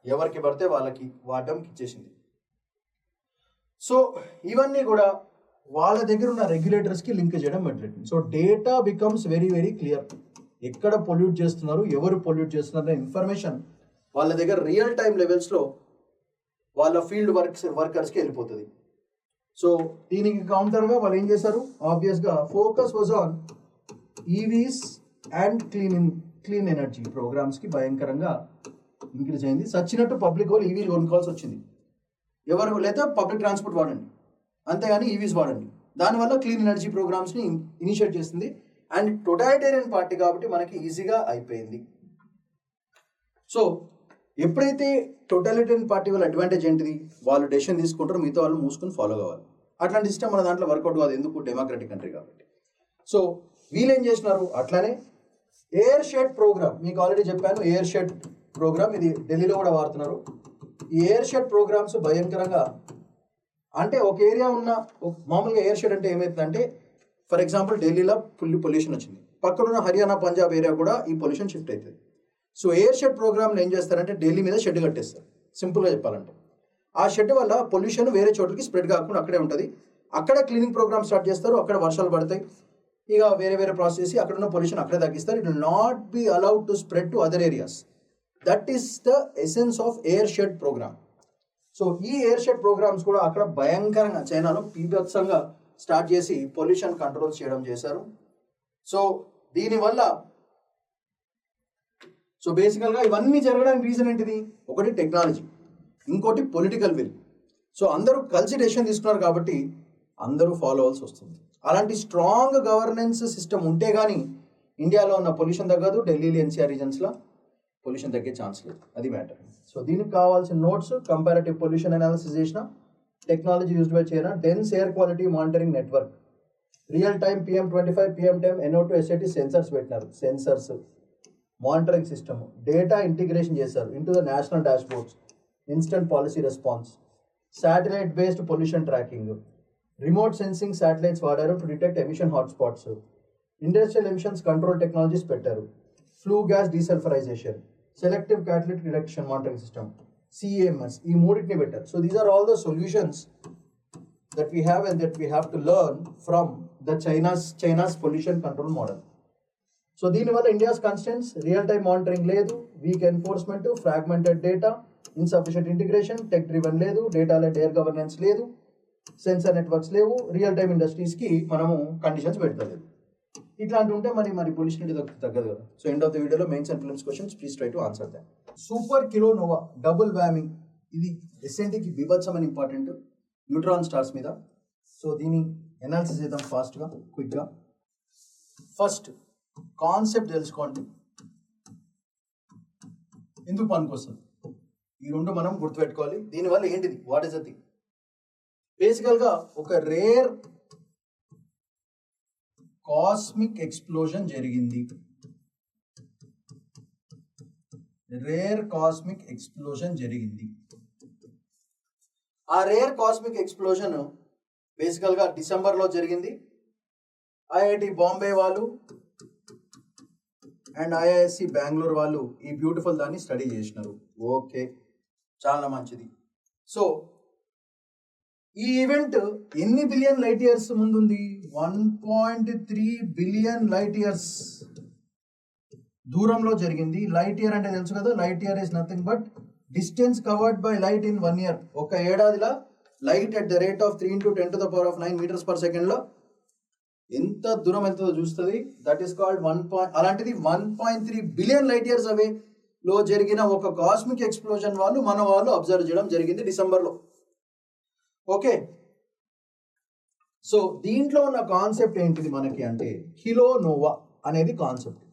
ఎవరికి పడితే వాళ్ళకి వాడడానికి ఇచ్చేసింది. సో ఇవన్నీ కూడా వాళ్ళ దగ్గర ఉన్న రెగ్యులేటర్స్కి లింక్ చేయడం మొదలెట్టింది. So data becomes very clear. ఎక్కడ పొల్యూట్ చేస్తున్నారు, ఎవరు పొల్యూట్ చేస్తున్నారు అనే ఇన్ఫర్మేషన్ వాళ్ళ దగ్గర రియల్ టైం లెవెల్స్లో వాళ్ళ ఫీల్డ్ వర్కర్స్కి వెళ్ళిపోతుంది. సో దీనికి కౌంటర్గా వాళ్ళు ఏం చేశారు, ఆబ్వియస్గా focus was on EVs and clean energy ప్రోగ్రామ్స్కి భయంకరంగా ఇంక్రీజ్ అయింది. సచ్చినట్టు పబ్లిక్ వాళ్ళు EVలు కొనుక్కోవాల్సి వచ్చింది. ఎవరు లేదా పబ్లిక్ ట్రాన్స్పోర్ట్ వాడండి, అంతేగాని EVs వాడండి. దానివల్ల క్లీన్ ఎనర్జీ ప్రోగ్రామ్స్ని ఇనిషియేట్ చేస్తుంది. అండ్ టొటాలిటేరియన్ పార్టీ కాబట్టి మనకి ఈజీగా అయిపోయింది. సో ఎప్పుడైతే టొటాలిటేరియన్ పార్టీ వాళ్ళ అడ్వాంటేజ్ ఏంటిది, వాళ్ళు డెసిషన్ తీసుకుంటారు, మిగతా వాళ్ళు మూసుకొని ఫాలో కావాలి. అట్లాంటి సిస్టమ్ మన దాంట్లో వర్కౌట్ కాదు, ఎందుకు, డెమోక్రటిక్ కంట్రీ కాబట్టి. సో వీళ్ళు ఏం చేసినారు, అట్లానే ఎయిర్ షెడ్ ప్రోగ్రామ్ మీకు ఆల్రెడీ చెప్పాను. ఎయిర్ షెడ్ ప్రోగ్రామ్ ఇది ఢిల్లీలో కూడా వాడుతున్నారు. ఈ ఎయిర్ షెడ్ ప్రోగ్రామ్స్ భయంకరంగా, అంటే ఒక ఏరియా ఉన్న మామూలుగా ఎయిర్ షెడ్ అంటే ఏమవుతుందంటే, ఫర్ ఎగ్జాంపుల్ ఢిల్లీలో ఫుల్ పొల్యూషన్ వచ్చింది, పక్కనున్న హర్యానా పంజాబ్ ఏరియా కూడా ఈ పొల్యూషన్ షిఫ్ట్ అవుతుంది. సో ఎయిర్ షెడ్ ప్రోగ్రామ్లు ఏం చేస్తారంటే ఢిల్లీ మీద షెడ్ కట్టేస్తారు. సింపుల్గా చెప్పాలంటే ఆ షెడ్ వల్ల పొల్యూషన్ వేరే చోటుకి స్ప్రెడ్ కాకుండా అక్కడే ఉంటుంది. అక్కడ క్లీనింగ్ ప్రోగ్రామ్ స్టార్ట్ చేస్తారు, అక్కడ వర్షాలు పడతాయి, ఇక వేరే ప్రాసెస్ చేసి అక్కడ ఉన్న పొల్యూషన్ అక్కడే తగ్గిస్తారు. It will not be allowed to spread to other areas. That is the essence of air shed program. So ఈ ఎయిర్ షెడ్ ప్రోగ్రామ్స్ కూడా అక్కడ భయంకరంగా చైనాలో పీభత్సంగా స్టార్ట్ చేసి పొల్యూషన్ కంట్రోల్స్ చేయడం చేశారు. సో దీనివల్ల బేసికల్గా ఇవన్నీ జరగడానికి రీజన్ ఏంటిది, ఒకటి టెక్నాలజీ, ఇంకోటి పొలిటికల్ విల్. సో అందరూ కలిసి డెసిషన్ తీసుకున్నారు కాబట్టి అందరూ ఫాలో అవ్వాల్సి వస్తుంది. అలాంటి స్ట్రాంగ్ గవర్నెన్స్ సిస్టమ్ ఉంటే కానీ ఇండియాలో ఉన్న పొల్యూషన్ తగ్గదు, ఢిల్లీ NCR రీజన్స్లో పొల్యూషన్ తగ్గే ఛాన్స్ లేదు, అది మ్యాటర్. సో దీనికి కావాల్సిన నోట్స్, కంపారిటివ్ పొల్యూషన్ అనాలిసిస్ చేసిన, technology used by China, dense air quality monitoring network, real time PM25 PM10 NO2 SAT sensors పెట్టినారు, sensors monitoring system, data integration చేశారు into the national dashboards, instant policy response, satellite based pollution tracking, remote sensing satellites వాడారు to detect emission hotspots, industrial emissions control technologies పెట్టారు, flu gas desulphurization, selective catalytic reduction monitoring system, CAMS, ఈ మూడింటిని పెట్టారు. So these are all the solutions that we have and that we have to learn from the China's pollution control model. So దీనివల్ల India's constraints real time monitoring లేదు, weak enforcement, fragmented data, insufficient integration, tech driven లేదు, data led air governance లేదు, sensor networks లేవు, real time ఇండస్ట్రీస్కి మనము conditions పెట్టలేదు. ఇట్లాంటి ఉంటే మరి పొల్యూషన్ తగ్గదు కదా. సో ఎండ్ ఆఫ్ ద వీడియోలో mains and prelims questions, please try to answer them. Super kilonova double whammy, ఇది ఎస్ఎన్టీకి బీభత్సమైన ఇంపార్టెంట్ న్యూట్రాన్ స్టార్స్ మీద. సో దీని ఎనాలిసిస్ చేద్దాం ఫాస్ట్గా, క్విక్గా. ఫస్ట్ కాన్సెప్ట్ తెలుసుకోండి, ఎందుకు పనికొస్తుంది, ఈ రెండు మనం గుర్తుపెట్టుకోవాలి. దీనివల్ల ఏంటిది, వాట్ ఇస్ ద థింగ్. బేసికల్గా ఒక రేర్ కాస్మిక్ ఎక్స్ప్లోజన్ జరిగింది. ఆ రేర్ కాస్మిక్ ఎక్స్ప్లోజన్ బేసికల్గా డిసెంబర్లో జరిగింది. ఐఐటి బాంబే వాళ్ళు అండ్ IISc బెంగళూరు వాళ్ళు ఈ బ్యూటిఫుల్ దాన్ని స్టడీ చేసినారు. ఓకే, చాలా మంచిది. సో ఈ ఈవెంట్ ఎన్ని బిలియన్ లైట్ ఇయర్స్ ముందుంది? 1.3 బిలియన్ లైట్ ఇయర్స్ దూరంలో జరిగింది. లైట్ ఇయర్ అంటే తెలుసు కదా, light year is nothing but distance covered by light in 1 year. ఒక ఏడాదిలో light at the rate of 3 × 10⁹ metres per సెకండ్లో ఎంత దూరం వెళ్తుందో చూస్తుంది. That is called 1. అలాంటిది 1.3 బిలియన్ లైట్ ఇయర్స్ అవే లో జరిగిన ఒక కాస్మిక్ ఎక్స్ప్లోజన్ మన వాళ్ళు అబ్జర్వ్ చేయడం జరిగింది డిసెంబర్లో. ఓకే, సో దీంట్లో ఉన్న కాన్సెప్ట్ ఏంటిది మనకి అంటే కిలోనోవా అనేది కాన్సెప్ట్.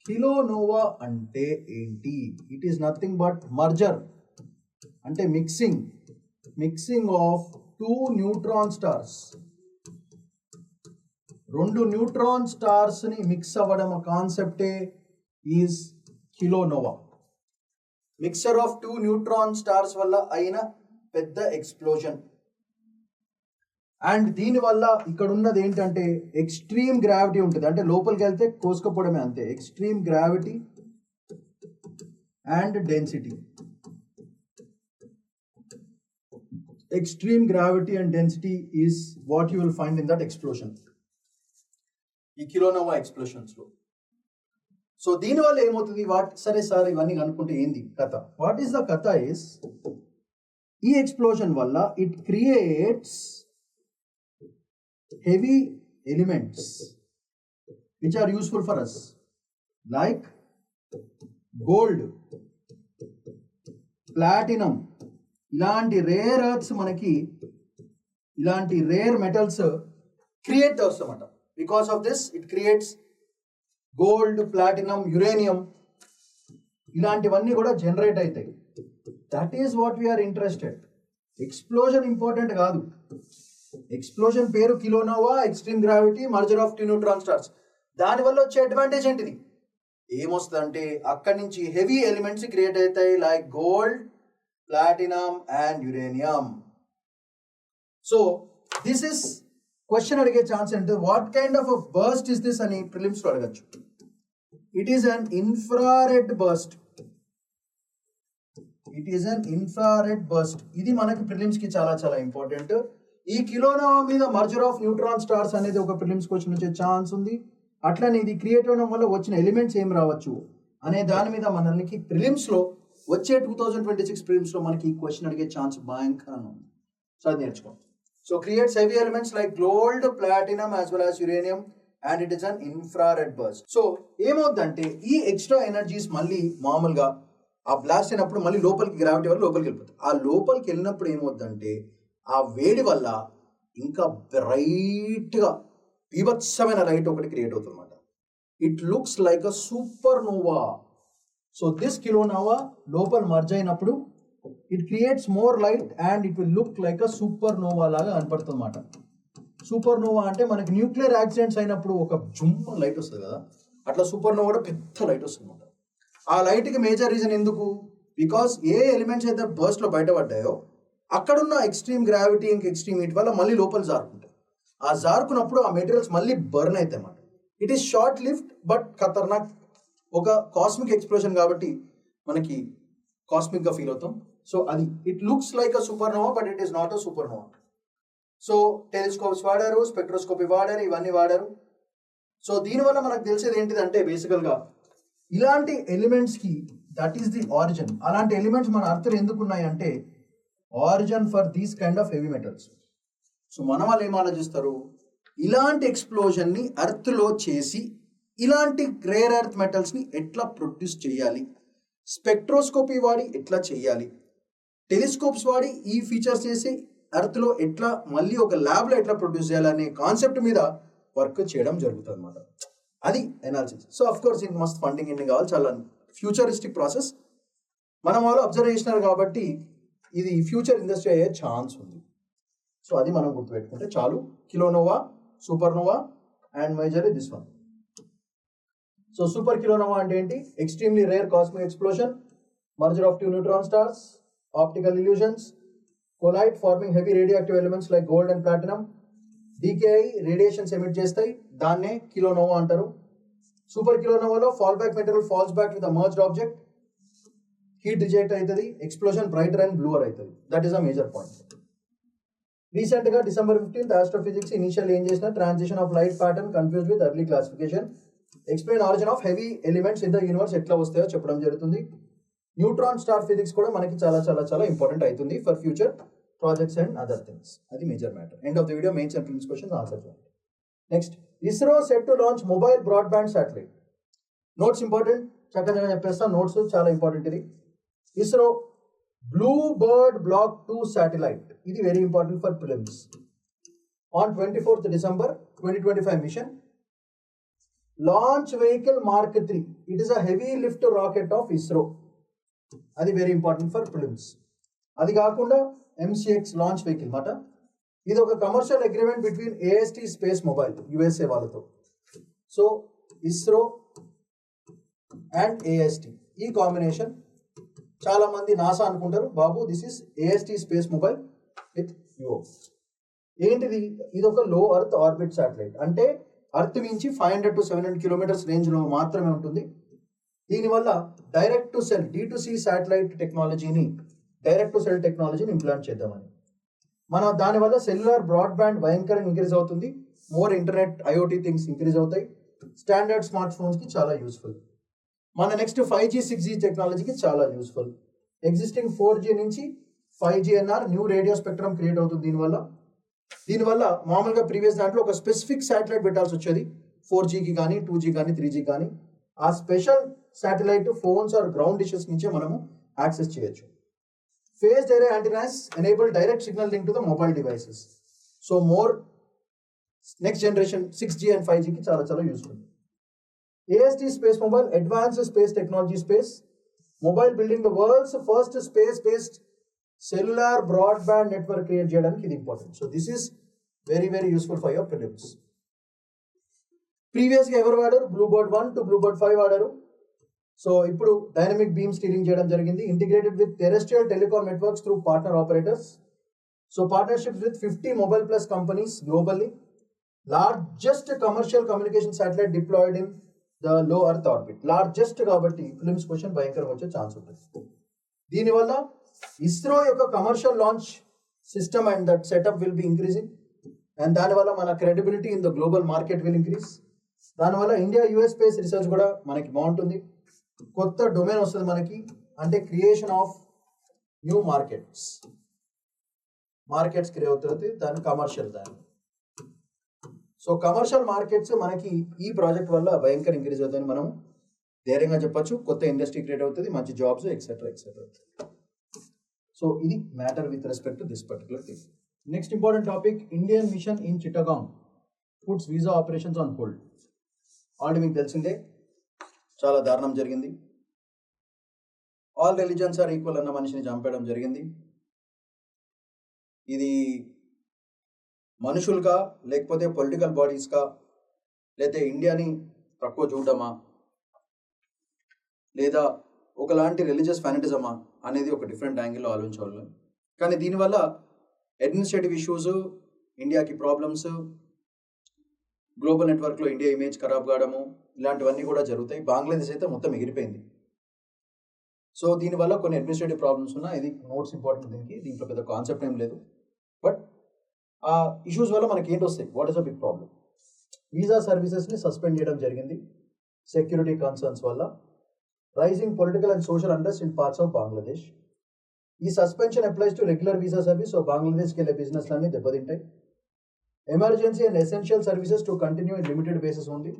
కిలోనోవా అంటే ఏంటి? It is nothing but merger, అంటే mixing of 2 neutron stars. 2 neutron stars ని మిక్స్ అవ్వడం కాన్సెప్టే is kilonova. Mixer of 2 neutron stars వల్ల అయిన పెద్ద ఎక్స్ప్లోజన్. అండ్ దీనివల్ల ఇక్కడ ఉన్నది ఏంటంటే ఎక్స్ట్రీమ్ గ్రావిటీ ఉంటుంది, అంటే లోపలికి వెళ్తే కోసుకపోవడమే అంతే. Extreme gravity and density. Extreme gravity and density is what you will find in that explosion, ఈ కిలోనోవా ఎక్స్ప్లోషన్స్ లో. సో దీనివల్ల ఏమవుతుంది, సరే సార్ ఇవన్నీ కనుక్కుంటే ఏంది కథ? వాట్ ఈస్ ద కథ ఇస్, ఈ ఎక్స్ప్లోజన్ వల్ల it creates heavy elements which are useful for us like gold, platinum, ఇలాంటి రేర్ ఎర్త్స్ మనకి, ఇలాంటి రేర్ మెటల్స్ క్రియేట్ అవుతామట. Because of this it creates gold, platinum, uranium, ఇలాంటివన్నీ కూడా జనరేట్ అవుతాయి. That is what we're interested. Explosion important కాదు. Explosion పేరు kilonova, extreme gravity, merger of 2 neutron stars. దానివల్ల వచ్చే అడ్వాంటేజ్ ఏంటిది? ఏమొస్తుంది అంటే అక్కడి నుంచి హెవీ ఎలిమెంట్స్ క్రియేట్ అవుతాయి like gold, platinum and uranium. So this is question అడిగే ఛాన్స్ అంటే what kind of a burst is this అని ప్రిలిమ్స్ లో అడగచ్చు. It is an infrared burst. ఇది మనకి ప్రిలిమ్స్ కి చాలా చాలా ఇంపార్టెంట్. ఈ కిలోనోవా మీద మర్జర్ ఆఫ్ న్యూట్రాన్ స్టార్స్ అనేది ఒక ప్రిలిమ్స్ క్వశ్చన్ వచ్చే ఛాన్స్ ఉంది. అట్లనే ఇది క్రియేట్ అవ్వడం వల్ల వచ్చిన ఎలిమెంట్స్ ఏం రావచ్చు అనే దాని మీద మనకి ప్రిలిమ్స్ లో వచ్చే 2026 ప్రిలిమ్స్ లో మనకి ఈ క్వశ్చన్ అడిగే ఛాన్స్ భయంకరంగా ఉంది. సో అది నేర్చుకోండి. So creates heavy elements like gold, platinum as well as uranium and it is an infrared burst. So ఏమవుతుందంటే ఈ ఎక్స్ట్రా ఎనర్జీస్ మళ్ళీ మామూలుగా ఆ బ్లాస్ట్ అయినప్పుడు మళ్ళీ లోపలికి గ్రావిటీ వల్ల లోపలికి వెళ్ళిపోతుంది. ఆ లోపలికి వెళ్ళినప్పుడు ఏమవుతుందంటే ఆ వేడి వల్ల ఇంకా బ్రైట్గా బీభత్సమైన లైట్ ఒకటి క్రియేట్ అవుతుంది అనమాట. It looks like a supernova. So this kilonova లోపల మర్జ్ అయినప్పుడు it creates more light and it will look like a supernova లాగా కనపడుతుంది అన్నమాట. సూపర్ నోవా అంటే మనకి న్యూక్లియర్ యాక్సిడెంట్స్ అయినప్పుడు ఒక జుమ్ లైట్ వస్తుంది కదా, అట్లా సూపర్ నోవా కూడా పెద్ద లైట్ వస్తుంది అనమాట. ఆ లైట్కి మేజర్ రీజన్ ఎందుకు? బికాస్ ఏ ఎలిమెంట్స్ అయితే బర్స్ట్లో బయటపడ్డాయో అక్కడున్న ఎక్స్ట్రీమ్ గ్రావిటీ ఇంక ఎక్స్ట్రీమ్ హీట్ వల్ల మళ్ళీ లోపల జారుకుంటాయి. ఆ జారుకున్నప్పుడు ఆ మెటీరియల్స్ మళ్ళీ బర్న్ అవుతాయి అన్నమాట. It is short lift but ఖతర్నాక్, ఒక కాస్మిక్ ఎక్స్ప్లోషన్ కాబట్టి మనకి కాస్మిక్గా ఫీల్ అవుతాం. సో అది it looks like a supernova but it is not a supernova. So telescopes వాడారు, స్పెక్ట్రోస్కోపీ వాడారు, ఇవన్నీ వాడారు. సో దీనివల్ల మనకు తెలిసేది ఏంటిదంటే బేసికల్గా ఇలాంటి ఎలిమెంట్స్కి దట్ ఈస్ ది ఆరిజిన్. అలాంటి ఎలిమెంట్స్ మన అర్థం ఎందుకు ఉన్నాయి అంటే origin for these kind of heavy metals. So మన వాళ్ళు ఏం ఆలోచిస్తారు, ఇలాంటి ఎక్స్ప్లోజన్ని అర్త్లో చేసి ఇలాంటి రేర్ ఎర్త్ మెటల్స్ని ఎట్లా ప్రొడ్యూస్ చేయాలి, స్పెక్ట్రోస్కోపీ వాడి ఎట్లా చేయాలి, టెలిస్కోప్స్ వాడి ఈ ఫీచర్స్ చేసి అర్త్లో ఎట్లా మళ్ళీ ఒక ల్యాబ్లో ఎట్లా ప్రొడ్యూస్ చేయాలనే కాన్సెప్ట్ మీద వర్క్ చేయడం జరుగుతుంది అన్నమాట. అది ఎనాలిసిస్. సో అఫ్ కోర్స్ ఇది మస్త్ ఫండింగ్ ఎన్ని కావాలి, చాలా ఫ్యూచరిస్టిక్ ప్రాసెస్. మనం వాళ్ళు అబ్జర్వ్ చేసినారు కాబట్టి ఇది ఫ్యూచర్ ఇండస్ట్రీ అయ్యే ఛాన్స్ ఉంది. సో అది మనం గుర్తుపెట్టుకుంటే చాలు. Kilonova, supernova and majorly this one. So super kilonova అంటే ఏంటి? Extremely rare cosmic explosion, merger of two neutron stars, optical illusions, collide forming heavy radioactive elements like gold and platinum, decay అయి radiations emit చేస్తాయి, దాన్నే kilonova అంటారు. Super కిలోనోవాలో fall back material falls back with a merged object, heat reject అవుతుంది, explosion brighter and బ్లూవర్ అవుతుంది. That is a major point. రీసెంట్గా December 15th astrophysics initial ఏం చేసిన transition of light pattern confuse with early classification, explain origin of heavy elements in the universe ఎట్లా వస్తాయో చెప్పడం జరుగుతుంది. Neutron star physics కూడా మనకి చాలా చాలా చాలా ఇంపార్టెంట్ అవుతుంది for future projects and other things. అది major matter. End of the video mains and prelims questions answer చేయండి. Next, ISRO set to launch mobile broadband satellite. Notes important, చక్కగా చెప్పేస్తాను. నోట్స్ చాలా ఇంపార్టెంట్. ఇది ISRO blue bird block 2 satellite. ఇది very important for prelims. On 24th December 2025 mission. Launch vehicle mark 3. It is a heavy lift rocket of ISRO. అది very important for prelims. అది కాకుండా MCX launch vehicle మాట. ఇది ఒక commercial agreement between AST space mobile USA వాళ్ళతో. So ISRO and AST ఈ combination. చాలా మంది నాసా అనుకుంటారు, బాబు this is AST space mobile with UO. ఏంటిది? ఇది ఒక లో అర్త్ ఆర్బిట్ శాటిలైట్. అంటే అర్త్ నుంచి 500 to 700 కిలోమీటర్స్ రేంజ్లో మాత్రమే ఉంటుంది. దీనివల్ల direct to cell D2C satellite టెక్నాలజీని ఇంప్లాంట్ చేద్దామని. దానివల్ల సెల్యులర్ బ్రాడ్బ్యాండ్ భయంకరంగా ఇంక్రీజ్ అవుతుంది. More internet IoT things increase అవుతాయి. స్టాండర్డ్ స్మార్ట్ ఫోన్స్కి చాలా యూస్ఫుల్. మన నెక్స్ట్ 5G 6G టెక్నాలజీకి చాలా యూస్ఫుల్. ఎగ్జిస్టింగ్ 4G నుంచి 5G NR new radio spectrum create అవుతుంది దీనివల్ల మామూలుగా ప్రీవియస్ దాంట్లో ఒక స్పెసిఫిక్ శాటిలైట్ పెట్టాల్సి వచ్చేది 4Gకి కానీ 2G కానీ 3G కానీ. ఆ special satellite phones or ground dishes నుంచే మనము యాక్సెస్ చేయొచ్చు. Phased array antennas enable direct signal link to the mobile devices. So more next generation 6G and 5Gకి చాలా చాలా useful. AST space mobile advanced space technology space mobile building the world's first space based cellular broadband network create చేయడానికి ఇది important. So this is very very useful for your prelims. ప్రీవియస్గా ఎవరు వాడారు? BlueBird 1 to BlueBird 5 వాడారు. So ఇప్పుడు dynamic beam steering చేయడం జరిగింది. Integrated with terrestrial telecom networks through partner operators. So partnerships with 50 mobile plus companies globally. Largest commercial communication satellite deployed in the low earth orbit. Largest కాబట్టి prelims question భయంకరంగా వచ్చే chance ఉంటుంది. దీనివల్ల ISRO యొక్క commercial launch system and that setup will be increasing. And దానివల్ల మన credibility in the global market will increase. దానివల్ల India US space research కూడా మనకి బాగుంటుంది. కొత్త డొమైన్ వస్తుంది మనకి, అంటే creation of new markets create అవుతుంది. దాని కమర్షియల్ సో కమర్షియల్ మార్కెట్స్ మనకి ఈ ప్రాజెక్ట్ వల్ల భయంకర ఇంక్రీజ్ అవుతాయని మనం ధైర్యంగా చెప్పొచ్చు. కొత్త ఇండస్ట్రీ క్రియేట్ అవుతుంది, మంచి జాబ్స్ ఎక్సెట్రా. సో ఇది matter with respect to this particular thing. Next important topic, Indian mission in Chittagong puts visa operations on hold. Already మీకు తెలిసిందే, చాలా దారుణం జరిగింది. ఆల్ రిలీజన్స్ ఆర్ ఈక్వల్ అన్న మనిషిని చంపేయడం జరిగింది. ఇది మనుషులుగా లేకపోతే పొలిటికల్ బాడీస్గా లేకపోతే ఇండియాని తక్కువ చూడడమా లేదా ఒకలాంటి రిలీజియస్ ఫ్యానిటిజమా అనేది ఒక డిఫరెంట్ యాంగిల్లో ఆలోచించాలి. కానీ దీనివల్ల అడ్మినిస్ట్రేటివ్ ఇష్యూస్, ఇండియాకి ప్రాబ్లమ్స్, గ్లోబల్ నెట్వర్క్లో ఇండియా ఇమేజ్ ఖరాబ్ కావడము, ఇలాంటివన్నీ కూడా జరుగుతాయి. బంగ్లాదేశ్ అయితే మొత్తం ఎగిరిపోయింది. సో దీనివల్ల కొన్ని అడ్మినిస్ట్రేటివ్ ప్రాబ్లమ్స్ ఉన్నాయి. ఇది నోట్స్ ఇంపార్టెంట్ దీంట్లో పెద్ద కాన్సెప్ట్ ఏం లేదు. బట్ ఆ ఇష్యూస్ వల్ల మనకి ఏంటి వస్తాయి, what is a big problem? Visa సర్వీసెస్ని సస్పెండ్ చేయడం జరిగింది సెక్యూరిటీ కన్సర్న్స్ వల్ల. Rising political and social unrest in parts of Bangladesh. ఈ suspension applies to regular visa service. So బంగ్లాదేశ్కి వెళ్ళే బిజినెస్లన్నీ దెబ్బతింటాయి. Emergency and essential services to continue in limited basis only.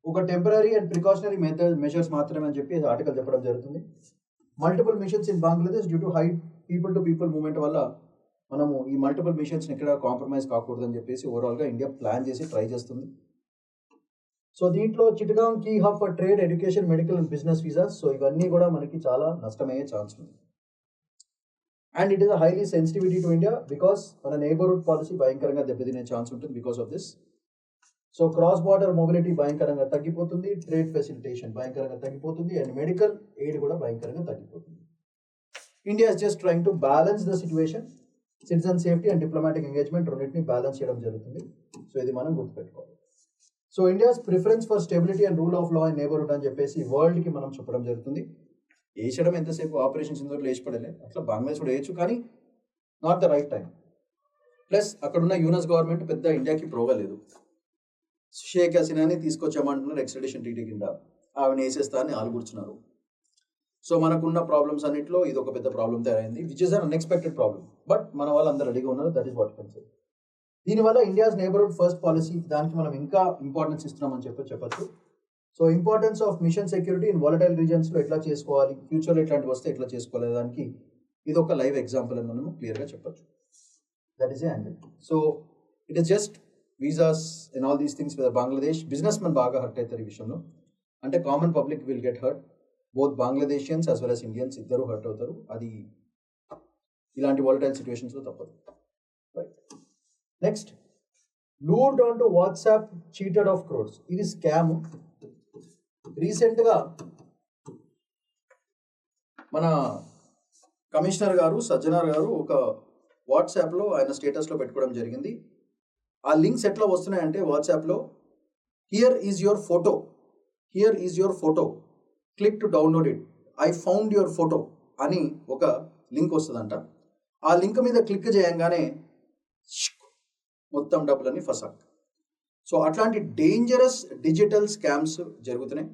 ఒక టెంపరీ అండ్ ప్రికాషనరీ మెజర్స్ మాత్రమే అని చెప్పి ఆర్టికల్ చెప్పడం జరుగుతుంది. Multiple missions in Bangladesh due to high people to people movement వల్ల మనము ఈ మల్టిపుల్ మిషన్స్ని ఎక్కడ కాంప్రమైజ్ కాకూడదని చెప్పేసి ఓవరాల్గా ఇండియా ప్లాన్ చేసి ట్రై చేస్తుంది. సో దీంట్లో Chittagong key hub for trade, education, medical and business visas. So ఇవన్నీ కూడా మనకి చాలా నష్టమయ్యే ఛాన్స్ ఉంది. And it is a highly sensitivity to India because మన నైబర్హుడ్ పాలసీ భయంకరంగా దెబ్బతినే ఛాన్స్ ఉంటుంది because of this. So cross border mobility భయంకరంగా తగ్గిపోతుంది, ట్రేడ్ ఫెసిలిటేషన్ భయంకరంగా తగ్గిపోతుంది, అండ్ మెడికల్ ఎయిడ్ కూడా భయంకరంగా తగ్గిపోతుంది. India is just trying to balance the situation. Citizen safety and diplomatic engagement రెండింటిని బ్యాలెన్స్ చేయడం జరుగుతుంది. సో ఇది మనం గుర్తుపెట్టుకోవాలి. So India's preference for stability and rule of law and neighbourhood అని చెప్పేసి వరల్డ్కి మనం చెప్పడం జరుగుతుంది. వేసడం ఎంతసేపు ఆపరేషన్ సింధూర్లో వేసి పడలే, అట్లా బంగ్లాదేశ్ కూడా వేయచ్చు, కానీ not the right time. Plus అక్కడున్న యూనస్ గవర్నమెంట్ పెద్ద ఇండియాకి ప్రోగలేదు. షేక్ హసీనాని తీసుకొచ్చామంటున్నారు ఎక్స్ట్రాడిషన్ ట్రీటీ కింద, ఆమెను వేసేస్తా అని ఆలుగుర్చున్నారు. సో మనకున్న ప్రాబ్లమ్స్ అన్నింటిలో ఇది ఒక పెద్ద ప్రాబ్లం తయారైంది, which is an unexpected problem. But మన వాళ్ళు అందరూ రెడీగా ఉన్నారు, that is what can say. దీనివల్ల ఇండియాస్ నేబర్హుడ్ ఫస్ట్ పాలసీ దానికి మనం ఇంకా ఇంపార్టెన్స్ ఇస్తున్నామని చెప్పచ్చు. So importance of mission security in volatile రీజన్స్లో ఎట్లా చేసుకోవాలి, ఫ్యూచర్లో ఇట్లాంటివి వస్తే ఎట్లా చేసుకోవాలి దానికి ఇది ఒక లైవ్ ఎగ్జాంపుల్ అని మనం క్లియర్గా చెప్పచ్చు. That is a angle. So it is just visas and all these things with Bangladesh. Businessmen బాగా హర్ట్ అవుతారు ఈ విషయంలో, అంటే common public will get hurt. Both Bangladeshians as well as Indians ఇద్దరు హర్ట్ అవుతారు. అది ఇలాంటి వాలటైల్ సిచ్యువేషన్స్లో తప్పదు. Right. Next, lured onto WhatsApp cheated of crores. ఇది స్కామ్. రీసెంట్గా మన కమిషనర్ గారు సజ్జనార్ గారు ఒక వాట్సాప్లో ఆయన స్టేటస్లో పెట్టుకోవడం జరిగింది. ఆ లింక్స్ ఎట్లా వస్తున్నాయంటే వాట్సాప్లో, here is your photo, here is your photo, click to download it, I found your photo అని ఒక లింక్ వస్తుందంట. ఆ లింక్ మీద క్లిక్ చేయంగానే మొత్తం డబ్బులన్నీ ఫసాక్. సో అట్లాంటి డేంజరస్ డిజిటల్ స్కామ్స్ జరుగుతున్నాయి.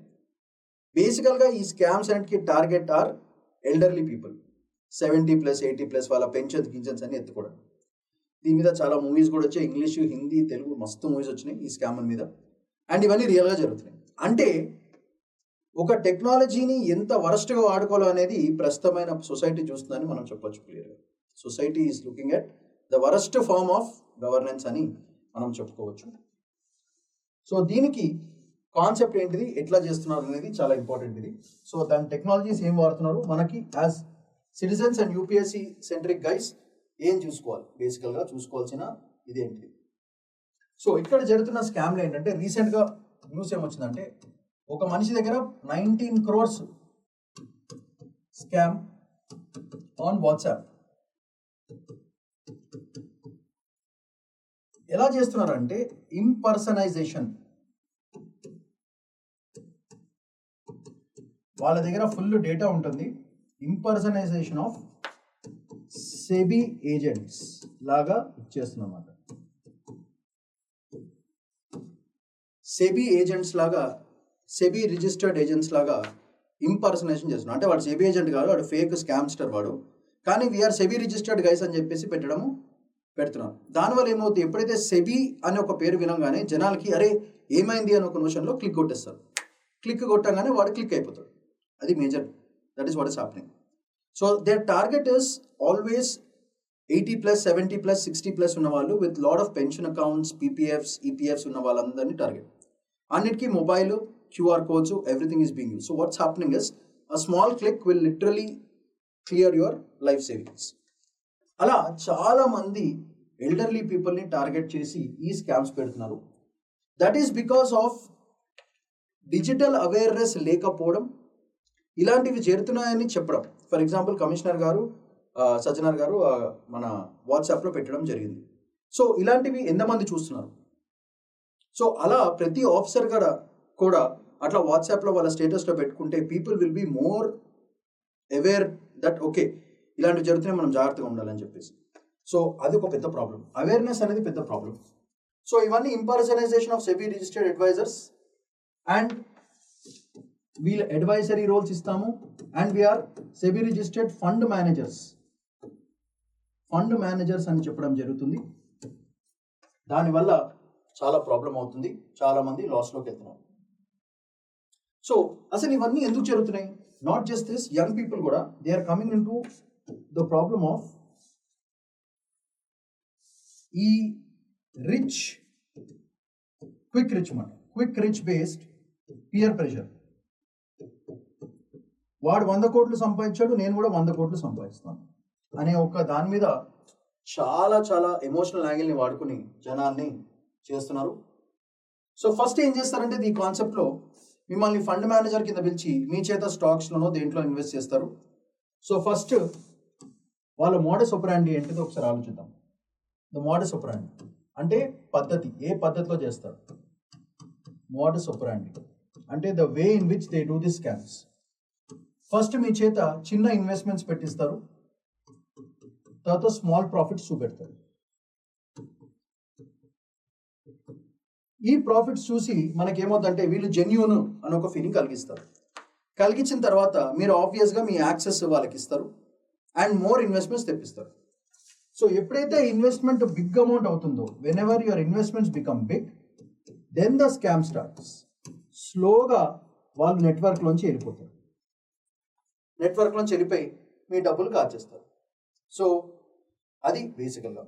బేసికల్గా ఈ స్కామ్స్ అన్నిటికీ టార్గెట్ ఆర్ ఎల్డర్లీ పీపుల్, 70+, 80+, వాళ్ళ పెన్షన్స్ అన్ని ఎత్తుకోవడం. దీని మీద చాలా మూవీస్ కూడా వచ్చాయి, ఇంగ్లీష్, హిందీ, తెలుగు మస్తు మూవీస్ వచ్చినాయి ఈ స్కామ్ల మీద. అండ్ ఇవన్నీ రియల్గా జరుగుతున్నాయి. అంటే ఒక టెక్నాలజీని ఎంత వరస్ట్గా వాడుకోవాలో అనేది ప్రస్తుతమైన సొసైటీ చూస్తుందని మనం చెప్పొచ్చు క్లియర్గా. Society is looking at the worst form of governance అని మనం చెప్పుకోవచ్చు. సో దీనికి కాన్సెప్ట్ ఏంటిది, ఎట్లా చేస్తున్నారు అనేది చాలా ఇంపార్టెంట్ ఇది. సో దాని టెక్నాలజీస్ ఏం వాడుతున్నారు, మనకి as citizens and UPSC centric guys ఏం చూసుకోవాలి, బేసికల్గా చూసుకోవాల్సిన ఇదేంటిది. సో ఇక్కడ జరుగుతున్న స్కామ్లు ఏంటంటే, రీసెంట్గా న్యూస్ ఏమొచ్చిందంటే, ఒక మనిషి దగ్గర 19 crores స్కామ్ ఆన్ వాట్సాప్. ఎలా చేస్తున్నారంటే ఇంపర్సనైజేషన్. వాళ్ళ దగ్గర ఫుల్ డేటా ఉంటుంది. ఇంపర్సనైజేషన్ ఆఫ్ సెబీ ఏజెంట్స్ లాగా ఇచ్చేస్తున్నమాట. సెబీ ఏజెంట్స్ లాగా, సెబీ రిజిస్టర్డ్ ఏజెంట్స్ లాగా ఇంపర్సనేషన్ చేస్తున్నాడు. అంటే వాడు సెబీ ఏజెంట్ కాదు, వాడు ఫేక్ స్కామ్స్టర్ వాడు. కానీ వీఆర్ సెబీ రిజిస్టర్డ్ గైస్ అని చెప్పేసి పెడుతున్నారు. దానివల్ల ఏమవుతుంది, ఎప్పుడైతే సెబీ అనే ఒక పేరు వినంగానే జనాలకి అరే ఏమైంది అని ఒక నోషన్లో క్లిక్ కొట్టేస్తారు. క్లిక్ కొట్టగానే వాడు క్లిక్ అయిపోతాడు. అది major, that is what is happening. So their target is always 80+, 70+, 60+ ఉన్న వాళ్ళు with lot of pension accounts, PPFs, EPFs ఉన్న వాళ్ళందరినీ టార్గెట్. అన్నిటికీ mobile, QR codes, everything is being use. So what's happening is a small click will literally clear your life savings. అలా చాలా మంది elderly పీపుల్ని target చేసి ఈ స్కామ్స్ పెడుతున్నారు. That is because of digital awareness లేకపోవడం ఇలాంటివి చేరుతున్నాయని చెప్పడం. ఫర్ ఎగ్జాంపుల్ కమిషనర్ గారు సజ్జనార్ గారు మన వాట్సాప్లో పెట్టడం జరిగింది. సో ఇలాంటివి ఎంతమంది చూస్తున్నారు? సో అలా ప్రతి ఆఫీసర్ కూడా అట్లా వాట్సాప్లో వాళ్ళ స్టేటస్లో పెట్టుకుంటే people will be more aware that okay ఇలాంటివి జరుగుతున్నాయి, మనం జాగ్రత్తగా ఉండాలని చెప్పేసి. సో అది ఒక పెద్ద ప్రాబ్లం. అవేర్నెస్ అనేది పెద్ద ప్రాబ్లం. సో ఇవన్నీ impersonisation of SEBI registered advisers అండ్ వీళ్ళ అడ్వైజరీ రోల్స్ ఇస్తాము. And we are SEBI registered fund managers అని చెప్పడం జరుగుతుంది. దానివల్ల చాలా ప్రాబ్లం అవుతుంది, చాలా మంది లాస్లోకి వెళ్తున్నారు. సో అసలు ఇవన్నీ ఎందుకు జరుగుతున్నాయి? Not just this, young people కూడా they are coming into the problem of ఈ quick rich based peer pressure. వాడు 100 కోట్లు సంపాదించాడు, నేను కూడా 100 కోట్లు సంపాదిస్తాను అనే ఒక దాని మీద చాలా చాలా ఎమోషనల్ యాంగిల్ని వాడుకుని జనాల్ని చేస్తున్నారు. సో ఫస్ట్ ఏం చేస్తారంటే ఈ కాన్సెప్ట్లో మిమ్మల్ని ఫండ్ మేనేజర్ కింద పిలిచి మీ చేత స్టాక్స్లోనో దేంట్లో ఇన్వెస్ట్ చేస్తారు. సో ఫస్ట్ వాళ్ళ మోడస్ ఆపరాండి ఏంటిదో ఒకసారి ఆలోచిద్దాం. ద మోడస్ ఆపరాండి అంటే పద్ధతి, ఏ పద్ధతిలో చేస్తారు. మోడస్ ఆపరాండి అంటే the way in which they do the scams. First మీ చేత చిన్న ఇన్వెస్ట్మెంట్స్ పెట్టిస్తారు, తర్వాత స్మాల్ ప్రాఫిట్స్ చూపెడతారు. ఈ ప్రాఫిట్స్ చూసి మనకేమవుతుందంటే వీళ్ళు జెన్యూన్ అని ఒక ఫీలింగ్ కలిగించిన తర్వాత మీరు ఆబ్వియస్గా మీ యాక్సెస్ వాళ్ళకి ఇస్తారు అండ్ మోర్ ఇన్వెస్ట్మెంట్స్ తెప్పిస్తారు. సో ఎప్పుడైతే ఇన్వెస్ట్మెంట్ బిగ్ అమౌంట్ అవుతుందో, whenever your investments become big, then the scam starts. స్లోగా వాళ్ళు నెట్వర్క్లోంచి వెళ్ళిపోయి మీ డబ్బులు కాచేస్తారు. సో అది బేసికల్గా.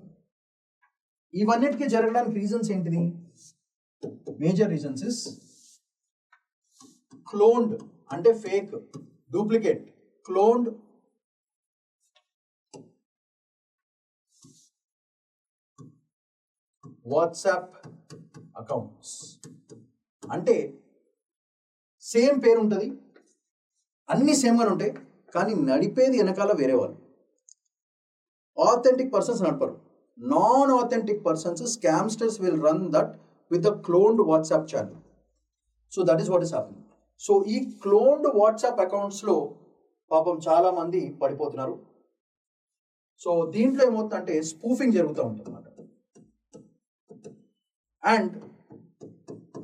ఇవన్నిటికీ జరగడానికి రీజన్స్ ఏంటిది? మేజర్ రీజన్స్ ఇస్ క్లోన్డ్ అంటే fake, duplicate, cloned WhatsApp accounts. అంటే సేమ్ పేరు ఉంటుంది, అన్ని సేమ్గానే ఉంటాయి, కానీ నడిపేది వెనకాల వేరే వాళ్ళు. ఆథెంటిక్ పర్సన్స్ నడపరు. Non authentic persons, scamsters will run that with a cloned WhatsApp channel. So that is what is happening. So ఈ cloned WhatsApp accounts లో పాపం చాలా మంది పడిపోతున్నారు. సో దీంట్లో ఏమవుతుందంటే స్పూఫింగ్ జరుగుతూ ఉంటుంది అన్నమాట. And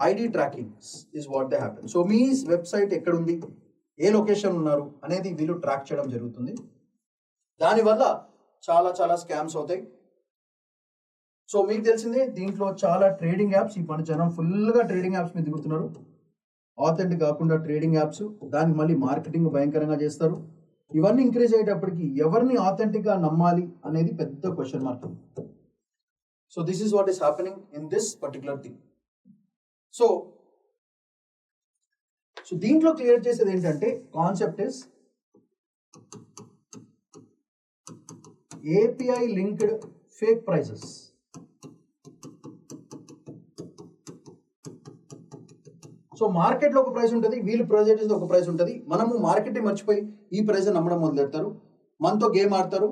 ID tracking is what they happen. So me website ఎక్కడుంది, ఏ లొకేషన్ ఉన్నారు అనేది వీళ్ళు ట్రాక్ చేయడం జరుగుతుంది. దానివల్ల చాలా చాలా స్కామ్స్ అవుతాయి. సో మీకు తెలిసిందే దీంట్లో చాలా ట్రేడింగ్ యాప్స్, ఈ పని జనం ఫుల్గా ట్రేడింగ్ యాప్స్ మీద దిగుతున్నారు. ఆథెంటిక్ కాకుండా ట్రేడింగ్ యాప్స్, దానికి మళ్ళీ మార్కెటింగ్ భయంకరంగా చేస్తారు. ఇవన్నీ ఇంక్రీజ్ అయ్యేటప్పటికి ఎవరిని ఆథెంటిక్గా నమ్మాలి అనేది పెద్ద question mark. So this is what is happening in this particular thing. So దీంట్లో క్లియర్ చేసేది ఏంటంటే concept is API linked fake prices. So మార్కెట్లో ఒక ప్రైస్ ఉంటుంది, వీళ్ళు ప్రొజెక్ట్ చేసేది ఒక ప్రైస్ ఉంటుంది. మనము మార్కెట్ని మర్చిపోయి ఈ ప్రైస్ నమ్మడం మొదలెడతారు, మనతో గేమ్ ఆడతారు.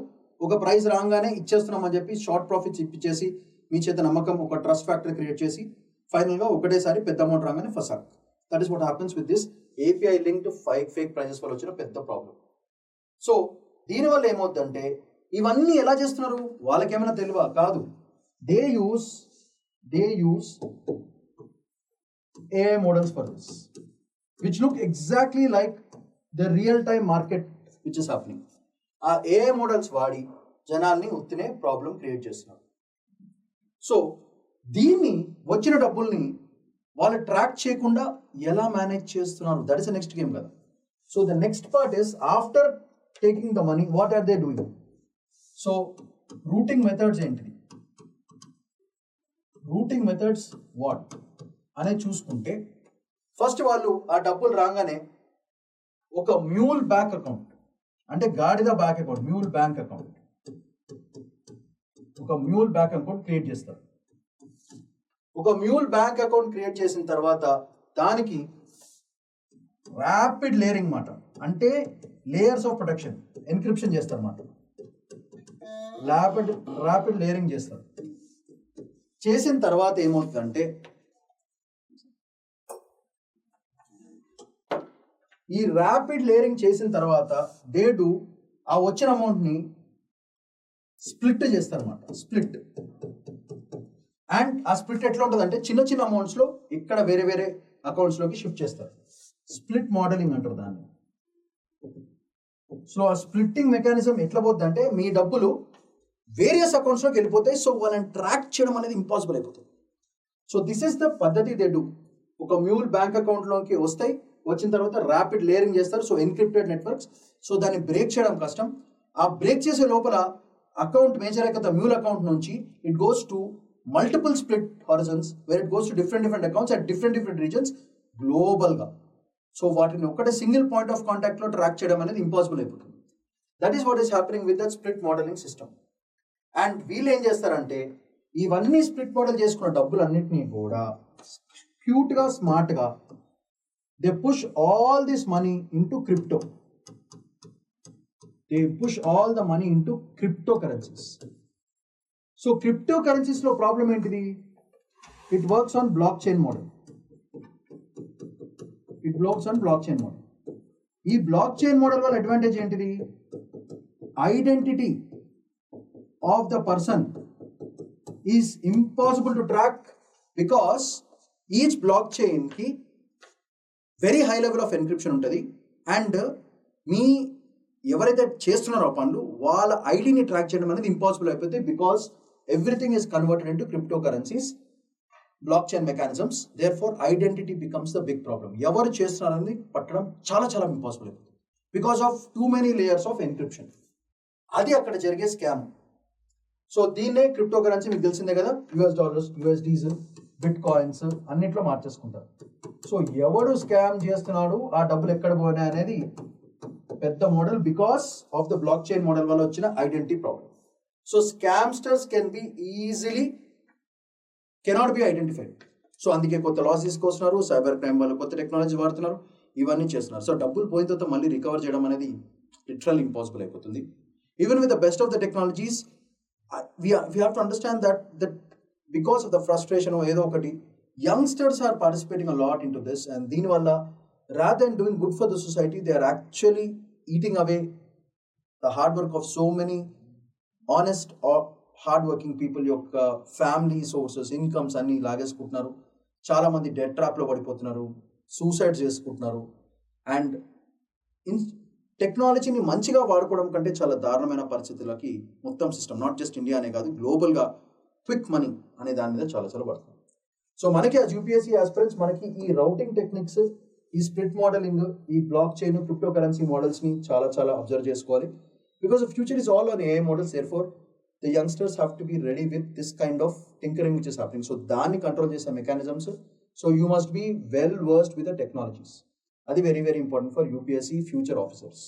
ఒక ప్రైస్ రాగానే ఇచ్చేస్తున్నామని చెప్పి షార్ట్ ప్రాఫిట్స్ ఇప్పించేసి మీ చేత నమ్మకం, ఒక ట్రస్ట్ ఫ్యాక్టర్ క్రియేట్ చేసి ఫైనల్గా ఒకటేసారి పెద్ద అమౌంట్ రాగానే ఫసాక్. That is what happens with this API linked fake prizes వల్ల వచ్చిన పెద్ద ప్రాబ్లం. సో దీనివల్ల ఏమవుతుందంటే ఇవన్నీ ఎలా చేస్తున్నారు, వాళ్ళకేమైనా తెలియవా? కాదు. They use AI models for this, which look exactly like the real-time market which is happening. ఆ AI models వాడి జనాల్ని ఉత్తినే ప్రాబ్లం క్రియేట్ చేస్తున్నారు. సో దీన్ని వచ్చిన డబ్బుల్ని వాళ్ళు ట్రాక్ చేయకుండా ఎలా మేనేజ్ చేస్తున్నారు, that is the next game కదా. So the next part is after taking the money what are they doing. So routing methods ఏంటిది, రూటింగ్ మెథడ్స్ వాట్ అనేది చూసుకుంటే ఫస్ట్ వాళ్ళు ఆ డబ్బులు రాగానే ఒక మ్యూల్ బ్యాంక్ అకౌంట్, అంటే గాడిద bank account, mule bank account, ఒక మ్యూల్ బ్యాంక్ అకౌంట్ క్రియేట్ చేస్తారు. ఒక మ్యూల్ బ్యాంక్ అకౌంట్ క్రియేట్ చేసిన తర్వాత దానికి ర్యాపిడ్ లేయరింగ్ మాట, అంటే లేయర్స్ ఆఫ్ ప్రొటెక్షన్, ఎన్క్రిప్షన్ చేస్తారు అన్నమాట. ర్యాపిడ్ లేయరింగ్ చేస్తారు. చేసిన తర్వాత ఏమవుతుందంటే ఈ ర్యాపిడ్ లేయరింగ్ చేసిన తర్వాత దే డూ ఆ వచ్చిన అమౌంట్ని స్ప్లిట్ చేస్తారు అన్నమాట. స్ప్లిట్. అండ్ ఆ స్ప్లిట్ ఎట్లా ఉంటుంది అంటే చిన్న చిన్న అమౌంట్స్లో ఇక్కడ వేరే వేరే అకౌంట్స్లోకి షిఫ్ట్ చేస్తారు. స్ప్లిట్ మోడలింగ్ అంటారు దాన్ని. సో ఆ స్ప్లిట్టింగ్ మెకానిజం ఎట్లా పోతుంది అంటే మీ డబ్బులు వేరియస్ అకౌంట్స్లోకి వెళ్ళిపోతాయి. సో వాళ్ళని ట్రాక్ చేయడం అనేది ఇంపాసిబుల్ అయిపోతుంది. సో దిస్ ఇస్ ద పద్ధతి దే డూ. ఒక మ్యూల్ బ్యాంక్ అకౌంట్లోకి వస్తాయి, వచ్చిన తర్వాత ర్యాపిడ్ లేయరింగ్ చేస్తారు. So encrypted networks. సో దాన్ని బ్రేక్ చేయడం కష్టం. ఆ బ్రేక్ చేసే లోపల అకౌంట్ మేజర్ అయిన మ్యూల్ అకౌంట్ నుంచి it goes to multiple split horizons where it goes to different accounts at different regions గ్లోబల్గా. సో వాటిని ఒకటే సింగిల్ పాయింట్ ఆఫ్ కాంటాక్ట్లో ట్రాక్ చేయడం అనేది ఇంపాసిబుల్ అయిపోతుంది. That is what is happening with that split modelling system. And వీళ్ళు ఏం చేస్తారంటే ఇవన్నీ స్ప్లిట్ మోడల్ చేసుకున్న డబ్బులన్నింటినీ కూడా క్యూట్గా స్మార్ట్గా they push all this money into crypto. They push all the money into cryptocurrencies. So cryptocurrencies lo problem entidi? It works on blockchain model. It works on blockchain model. Ee blockchain model wala advantage entidi? Identity of the person is impossible to track because each blockchain ki very high level of encryption untadi and me ఎవరైతే చేస్తున్నారో పనులు వాళ్ళ ఐడిని track చేయడం అనేది impossible అయిపోతుంది because everything is converted into cryptocurrencies, blockchain mechanisms. Therefore identity becomes the big problem. ఎవరు చేస్తున్నారని పట్టడం చాలా చాలా ఇంపాసిబుల్ అయిపోతుంది because of too many layers of encryption. అది అక్కడ జరిగే స్కామ్. సో దీన్నే క్రిప్టో కరెన్సీ మీకు తెలిసిందే కదా, $, USDs, బిట్ కాయిన్స్ అన్నిట్లో మార్చేసుకుంటారు. సో ఎవడు స్కామ్ చేస్తున్నాడు, ఆ డబ్బులు ఎక్కడ పోయినాయి అనేది పెద్ద model because of the block chain model వల్ల వచ్చిన identity problem. So scamsters cannot be identified. So అందుకే కొత్త లాస్ తీసుకొస్తున్నారు, సైబర్ క్రైమ్ వాళ్ళు కొత్త టెక్నాలజీ వాడుతున్నారు, ఇవన్నీ చేస్తున్నారు. సో డబ్బులు పోయిన తర్వాత మళ్ళీ రికవర్ చేయడం అనేది లిటరల్ ఇంపాసిబుల్ అయిపోతుంది. Even with the best of the technologies we have to understand that because of the frustration or ఏదో ఒకటి youngsters are participating a lot into this, and దీనివల్ల rather than doing good for the society they are actually eating away the hard work of so many honest or hard working people. యొక్క family sources, incomes అన్ని లాగేసుకుంటున్నారు. చాలా మంది debt ట్రాప్లో పడిపోతున్నారు, suicide చేసుకుంటున్నారు. And టెక్నాలజీని మంచిగా వాడుకోవడం కంటే చాలా దారుణమైన పరిస్థితులకి మొత్తం సిస్టమ్, నాట్ జస్ట్ ఇండియా అనే కాదు, గ్లోబల్గా క్విక్ మనీ అనే దాని మీద చాలా చాలా పడుతుంది. సో మనకి ఆ యూపీఎస్సీ ఆస్పిరెంట్స్ మనకి ఈ రౌటింగ్ టెక్నిక్స్, ఈ స్ప్లిట్ మోడలింగ్, ఈ బ్లాక్ చైన్, క్రిప్టో కరెన్సీ మోడల్స్ని చాలా చాలా అబ్జర్వ్ చేసుకోవాలి. Because the future is all on AI models. Therefore the youngsters have to be ready with this kind of tinkering which is happening. So దాన్ని control చేసే mechanisms. So you must be well versed with the technologies. అది very very important for UPSC future officers.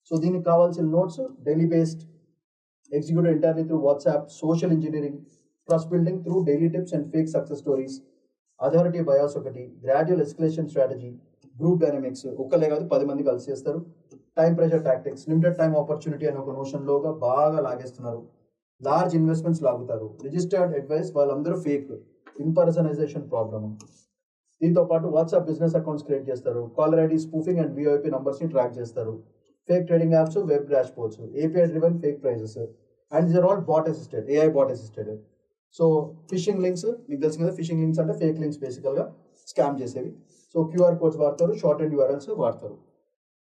So దీనికి కావాల్సిన notes daily based, executive entirely through WhatsApp, social engineering, trust building through daily tips and fake success stories, authority bias ఒకటి, gradual escalation strategy, group dynamics, ఒక్కలే కాదు 10 మంది కలిసి చేస్తారు, time pressure tactics, limited time opportunity అనే ఒక నోషన్లోగా బాగా లాగేస్తున్నారు, లార్జ్ ఇన్వెస్ట్మెంట్స్ లాగుతారు, రిజిస్టర్డ్ అడ్వైస్ వాళ్ళందరూ ఫేక్, ఇంపర్సనైజేషన్ ప్రాబ్లమ్. దీంతో పాటు వాట్సాప్ బిజినెస్ అకౌంట్స్ క్రియేట్ చేస్తారు, caller ID spoofing and VIP నంబర్స్ని ట్రాక్ చేస్తారు, fake trading apps, web dash boards, API driven fake prices, and these are all bot assisted, AI bot assisted. So phishing links మీకు తెలిసింది కదా, phishing links అంటే fake links బేసికల్గా scam చేసేవి. So QR codes వాడతారు, short and URLs వాడతారు,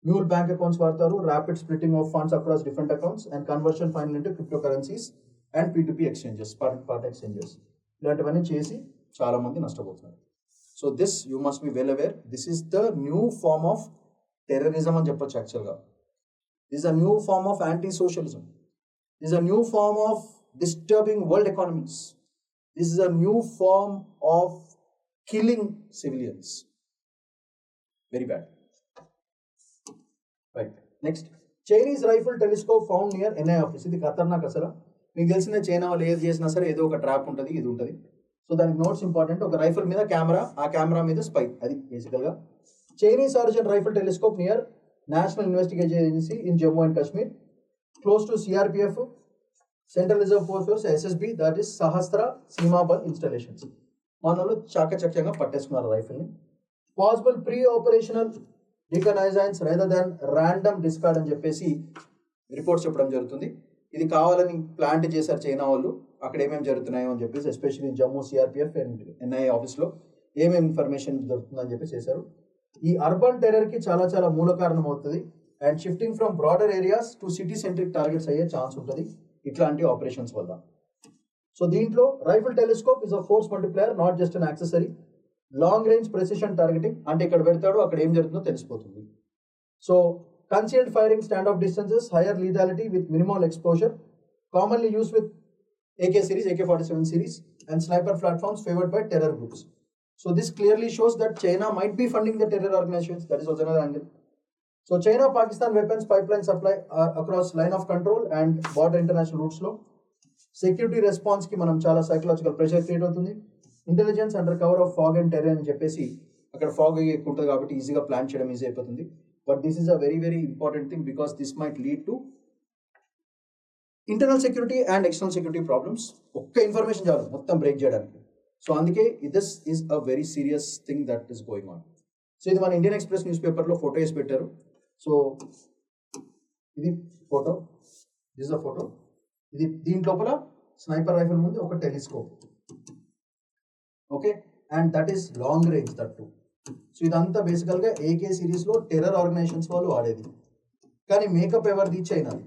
mule bank accounts వాడతారు, rapid splitting of funds across different accounts and conversion final into cryptocurrencies and P2P exchanges, part exchanges. ఇలాంటివన్నీ చేసి చాలా మంది నష్టపోతున్నారు. So this you must be well aware. This is the new form of terrorism అని చెప్పొచ్చు యాక్చువల్గా. This is a new form of anti socialism. This is a new form of disturbing world economies. This is a new form of killing civilians. Very bad. Right. Next. Chinese rifle telescope found near NI office. ఇది ఖతర్నాక్ అసలు. మీకు తెలిసిన China వాళ్ళు ఏది చేసినా సరే ఏదో ఒక ట్రాప్ ఉంటుంది, ఇది ఉంటుంది. సో దానికి నోట్స్ ఇంపార్టెంట్. ఒక రైఫిల్ మీద కెమెరా, ఆ కెమెరా మీద స్పై, అది బేసికల్గా. Chinese origin rifle telescope near National Investigation Agency in Jammu and Kashmir, close to CRPF, Central Reserve Force, SSB, that is Sahastra Seema Bal installations. మనలో చాకచక్యంగా పట్టేసుకున్నారు రైఫిల్ని. Possible pre operational రికగ్నైజెన్స్ రైదర్ దాన్ random discard అని చెప్పేసి reports చెప్పడం జరుగుతుంది. ఇది కావాలని plant చేశారు China వాళ్ళు, అక్కడ ఏమేమి జరుగుతున్నాయో అని చెప్పేసి, especially Jammu CRPF and NIA ఆఫీస్లో ఏమేమి ఇన్ఫర్మేషన్ దొరుకుతుందని చెప్పి చేశారు. ఈ అర్బన్ టెర్రర్కి చాలా చాలా మూల కారణం అవుతుంది. And shifting from broader areas to city centric targets అయ్యే ఛాన్స్ ఉంటుంది ఇట్లాంటి ఆపరేషన్స్ వల్ల. సో దీంట్లో rifle telescope is a force multiplier, not just an accessory. Long range precision targeting, అంటే ఇక్కడ పెడతాడు అక్కడ ఏం జరుగుతుందో తెలిసిపోతుంది. So concealed firing stand of distances, hire లీథాలిటీ with minimal exposure, commonly use with AK series, AK-47 series and sniper platforms favored by terror groups. So this clearly shows that China might be funding the terror organizations. That is also another angle. So China-Pakistan weapons pipeline supply across line of control and border international routes lo. Security response ki manam chala psychological pressure create avutundi. Intelligence under cover of fog and terrain అని చెప్పేసి అక్కడ fog ఎక్కుంటుంది కాబట్టి ఈజీగా plan చేయడం easy అయిపోతుంది. But this is a very very important thing because this might lead to internal security and external security problems. ఒక్క information చాలు మొత్తం బ్రేక్ చేయడానికి. సో అందుకే this is a very serious thing that is going on. So ఇది మన Indian express news పేపర్లో photo వేసి పెట్టారు. సో ఇది ఫోటో, దిస్ ద ఫోటో. ఇది దీని లోపల స్నైపర్ రైఫిల్ ముందు ఒక telescope, okay, and that is long range that to. So ఇదంతా బేసికల్గా AK సిరీస్లో టెర్రర్ ఆర్గనైజేషన్స్ వాళ్ళు వాడేది. కానీ మేకప్ ఎవరిది? చైనాది.